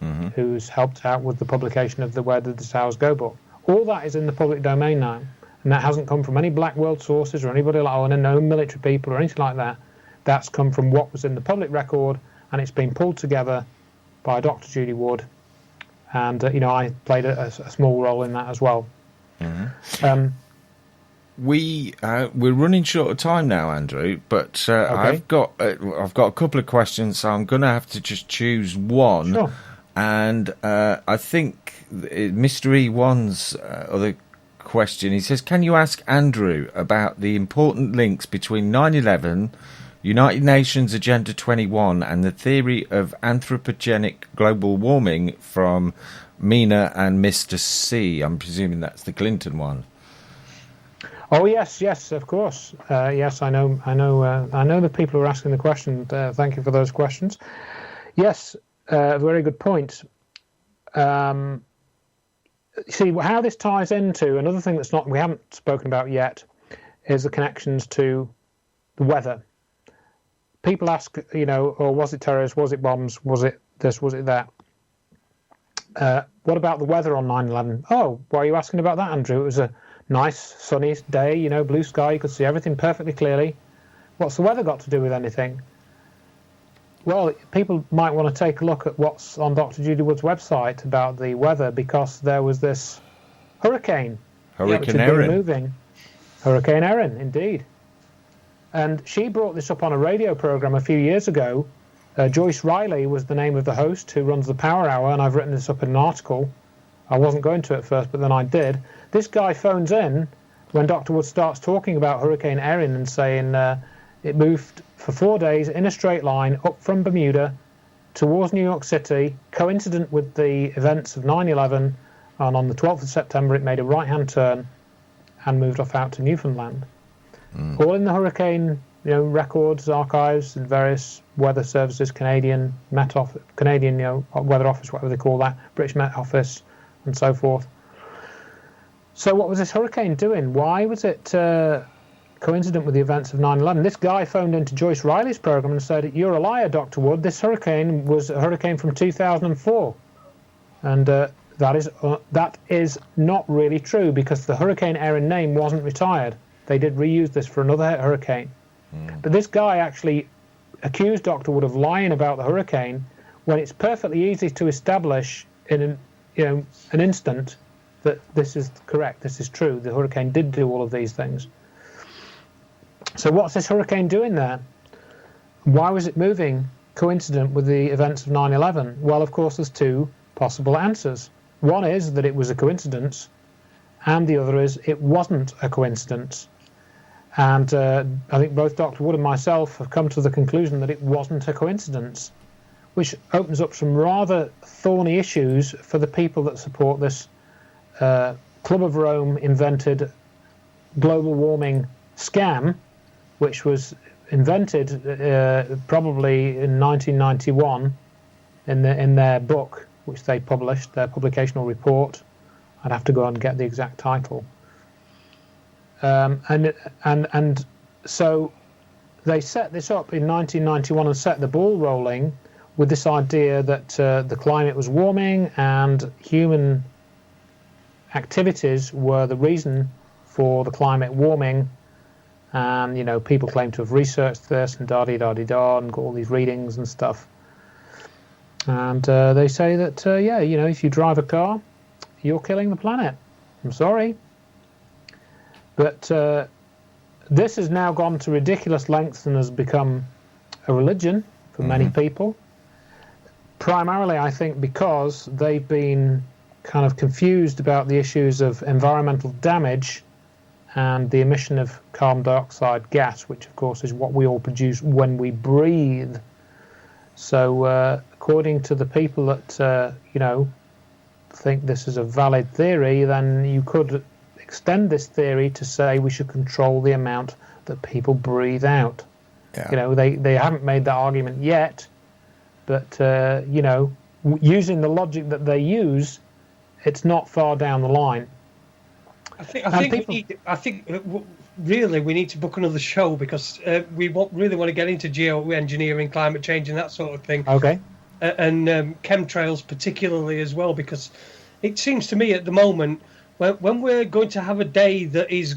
Speaker 8: mm-hmm. who's helped out with the publication of the Where Did the Towers Go book. All that is in the public domain now, and that hasn't come from any Black World sources or anybody no military people or anything like that. That's come from what was in the public record, and it's been pulled together by Dr. Judy Wood, and I played a small role in that as well. Mm-hmm.
Speaker 2: We're running short of time now, Andrew, but okay. I've got a couple of questions, so I'm going to have to just choose one.
Speaker 8: Sure.
Speaker 2: And I think Mr. E1's other question, he says, can you ask Andrew about the important links between 9/11, United Nations Agenda 21 and the theory of anthropogenic global warming from Mina and Mr. C? I'm presuming that's the Clinton one.
Speaker 8: Oh yes, of course. Yes, I know the people who are asking the question. Thank you for those questions. Yes, very good point. See how this ties into another thing we haven't spoken about yet is the connections to the weather. People ask, oh, was it terrorists? Was it bombs? Was it this? Was it that? What about the weather on 9/11? Oh, why are you asking about that, Andrew? It was a nice sunny day, blue sky. You could see everything perfectly clearly. What's the weather got to do with anything? Well, people might want to take a look at what's on Dr. Judy Wood's website about the weather, because there was this hurricane.
Speaker 2: Hurricane Erin.
Speaker 8: Hurricane Erin, indeed. And she brought this up on a radio program a few years ago. Joyce Riley was the name of the host who runs the Power Hour, and I've written this up in an article. I wasn't going to at first, but then I did. This guy phones in when Dr. Wood starts talking about Hurricane Erin and saying it moved for 4 days in a straight line up from Bermuda towards New York City, coincident with the events of 9/11, and on the 12th of September it made a right-hand turn and moved off out to Newfoundland. All in the hurricane records, archives, and various weather services, Canadian Met Office, Canadian Weather Office, whatever they call that, British Met Office, and so forth. So what was this hurricane doing? Why was it coincident with the events of 9/11? This guy phoned into Joyce Riley's program and said, "You're a liar, Dr. Wood. This hurricane was a hurricane from 2004." And that is not really true, because the Hurricane Erin name wasn't retired. They did reuse this for another hurricane. But this guy actually accused Dr. Wood of lying about the hurricane, when it's perfectly easy to establish in an instant that this is correct, this is true. The hurricane did do all of these things. So what's this hurricane doing there? Why was it moving coincident with the events of 9/11? Well, of course, there's two possible answers. One is that it was a coincidence, and the other is it wasn't a coincidence. And I think both Dr. Wood and myself have come to the conclusion that it wasn't a coincidence, which opens up some rather thorny issues for the people that support this Club of Rome invented global warming scam, which was invented probably in 1991 in their book, which they published, their publicational report. I'd have to go and get the exact title. And so they set this up in 1991 and set the ball rolling with this idea that the climate was warming and human activities were the reason for the climate warming. And, people claim to have researched this and da-di-da-di-da and got all these readings and stuff. And they say that, if you drive a car, you're killing the planet. I'm sorry. But this has now gone to ridiculous lengths and has become a religion for many people. Primarily, I think, because they've been kind of confused about the issues of environmental damage and the emission of carbon dioxide gas, which, of course, is what we all produce when we breathe. So, according to the people that, think this is a valid theory, then you could extend this theory to say we should control the amount that people breathe out. Yeah. They haven't made that argument yet, but, using the logic that they use, it's not far down the line.
Speaker 3: I think really we need to book another show, because we really want to get into geoengineering, climate change, and that sort of thing.
Speaker 8: Okay.
Speaker 3: And chemtrails particularly as well, because it seems to me at the moment when we're going to have a day that is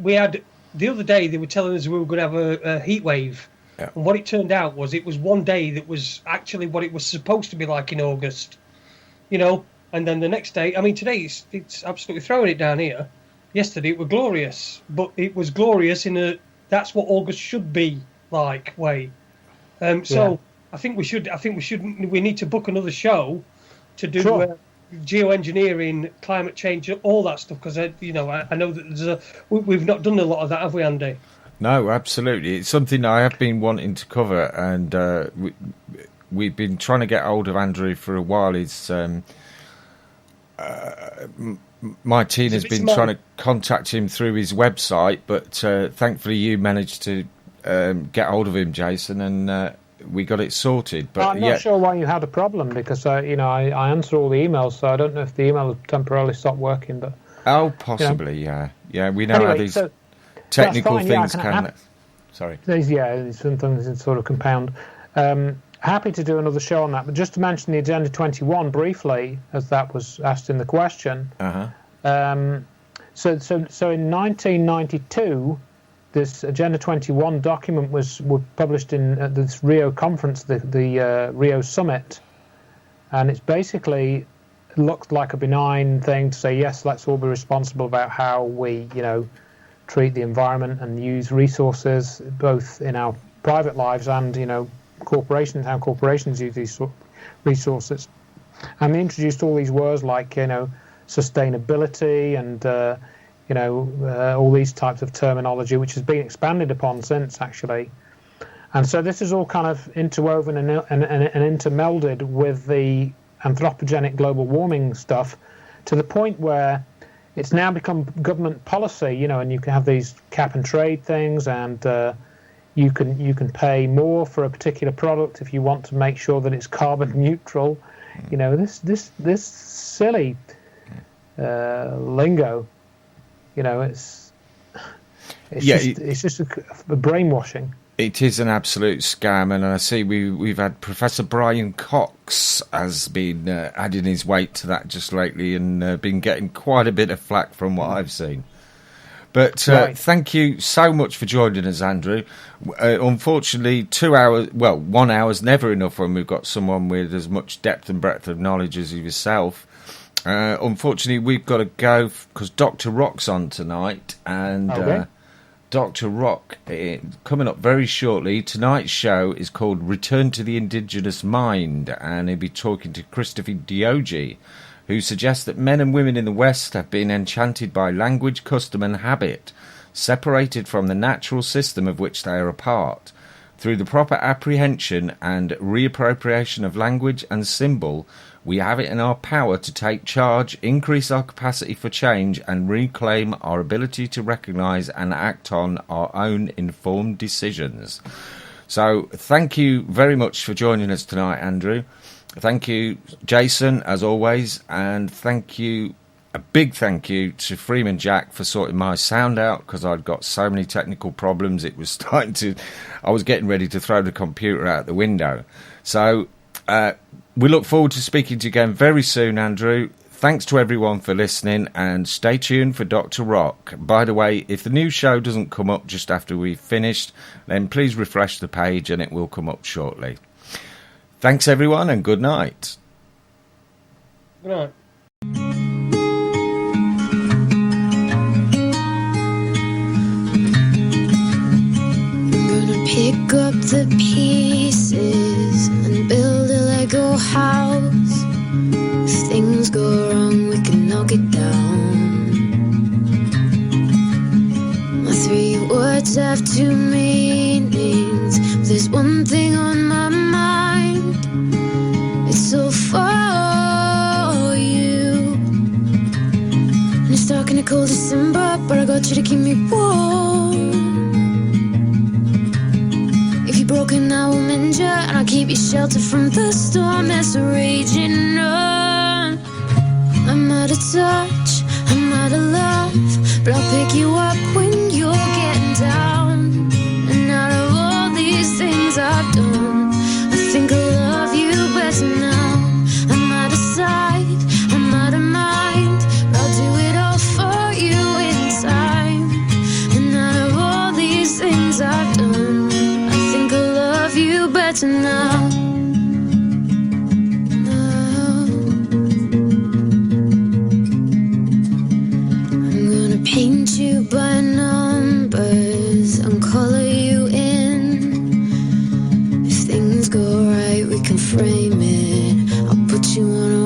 Speaker 3: we had the other day they were telling us we were going to have a heat wave. Yeah. And what it turned out was it was one day that was actually what it was supposed to be like in August, and then the next day, today it's absolutely throwing it down here. Yesterday it was glorious, but it was glorious in that's what August should be like way. I
Speaker 7: I think we need to book another show to do geoengineering, climate change, all that stuff. Because I know that we've not done a lot of that, have we, Andy?
Speaker 2: No, absolutely. It's something I have been wanting to cover, and we've been trying to get hold of Andrew for a while. Martina's been trying to contact him through his website, but thankfully you managed to get hold of him, Jason, and we got it sorted. But
Speaker 8: I'm not sure why you had a problem, because I answer all the emails, so I don't know if the email has temporarily stopped working. But
Speaker 2: possibly, yeah. We know how these technical things can. Sorry.
Speaker 8: Sometimes it's sort of compound. Happy to do another show on that, but just to mention the Agenda 21 briefly, as that was asked in the question.
Speaker 2: Uh-huh.
Speaker 8: So in 1992, this Agenda 21 document was published in this Rio conference, the Rio summit, and it's basically looked like a benign thing to say, yes, let's all be responsible about how we, treat the environment and use resources, both in our private lives and, corporations, how corporations use these resources. And they introduced all these words like, sustainability and, all these types of terminology, which has been expanded upon since, actually. And so this is all kind of interwoven and intermelded with the anthropogenic global warming stuff, to the point where it's now become government policy, and you can have these cap and trade things, and you can pay more for a particular product if you want to make sure that it's carbon neutral. This silly lingo. It's just a brainwashing.
Speaker 2: It is an absolute scam, and I see we've had Professor Brian Cox has been adding his weight to that just lately, and been getting quite a bit of flack from what I've seen. But thank you so much for joining us, Andrew. Unfortunately, 2 hours, 1 hour's never enough when we've got someone with as much depth and breadth of knowledge as yourself. Unfortunately, we've got to go because Dr. Rock's on tonight, and Dr. Rock, coming up very shortly. Tonight's show is called Return to the Indigenous Mind, and he'll be talking to Christopher Diogi, who suggests that men and women in the West have been enchanted by language, custom and habit, separated from the natural system of which they are a part. Through the proper apprehension and reappropriation of language and symbol, we have it in our power to take charge, increase our capacity for change, and reclaim our ability to recognise and act on our own informed decisions. So thank you very much for joining us tonight, Andrew. Thank you, Jason, as always, and a big thank you to Freeman Jack for sorting my sound out, because I'd got so many technical problems. It was I was getting ready to throw the computer out the window. So we look forward to speaking to you again very soon, Andrew. Thanks to everyone for listening, and stay tuned for Dr. Rock. By the way, if the new show doesn't come up just after we've finished, then please refresh the page and it will come up shortly. Thanks, everyone, and good night.
Speaker 7: Good night.
Speaker 9: I'm gonna pick up the pieces and build a Lego house. If things go wrong, we can knock it down. My 3 words have 2 meanings, but there's one thing on my mind. It's so for you. And it's dark in a cold December, but I got you to keep me warm. If you're broken, I will mend you, and I'll keep you sheltered from the storm that's raging on. I'm out of touch, I'm out of love, but I'll pick you up when you're getting down. And out of all these things I've done, I think I love you better now. I'm out of sight, I'm out of mind, but I'll do it all for you in time. And out of all these things I've done, I think I love you better now. Paint you by numbers and color you in. If things go right, can frame it. I'll put you on a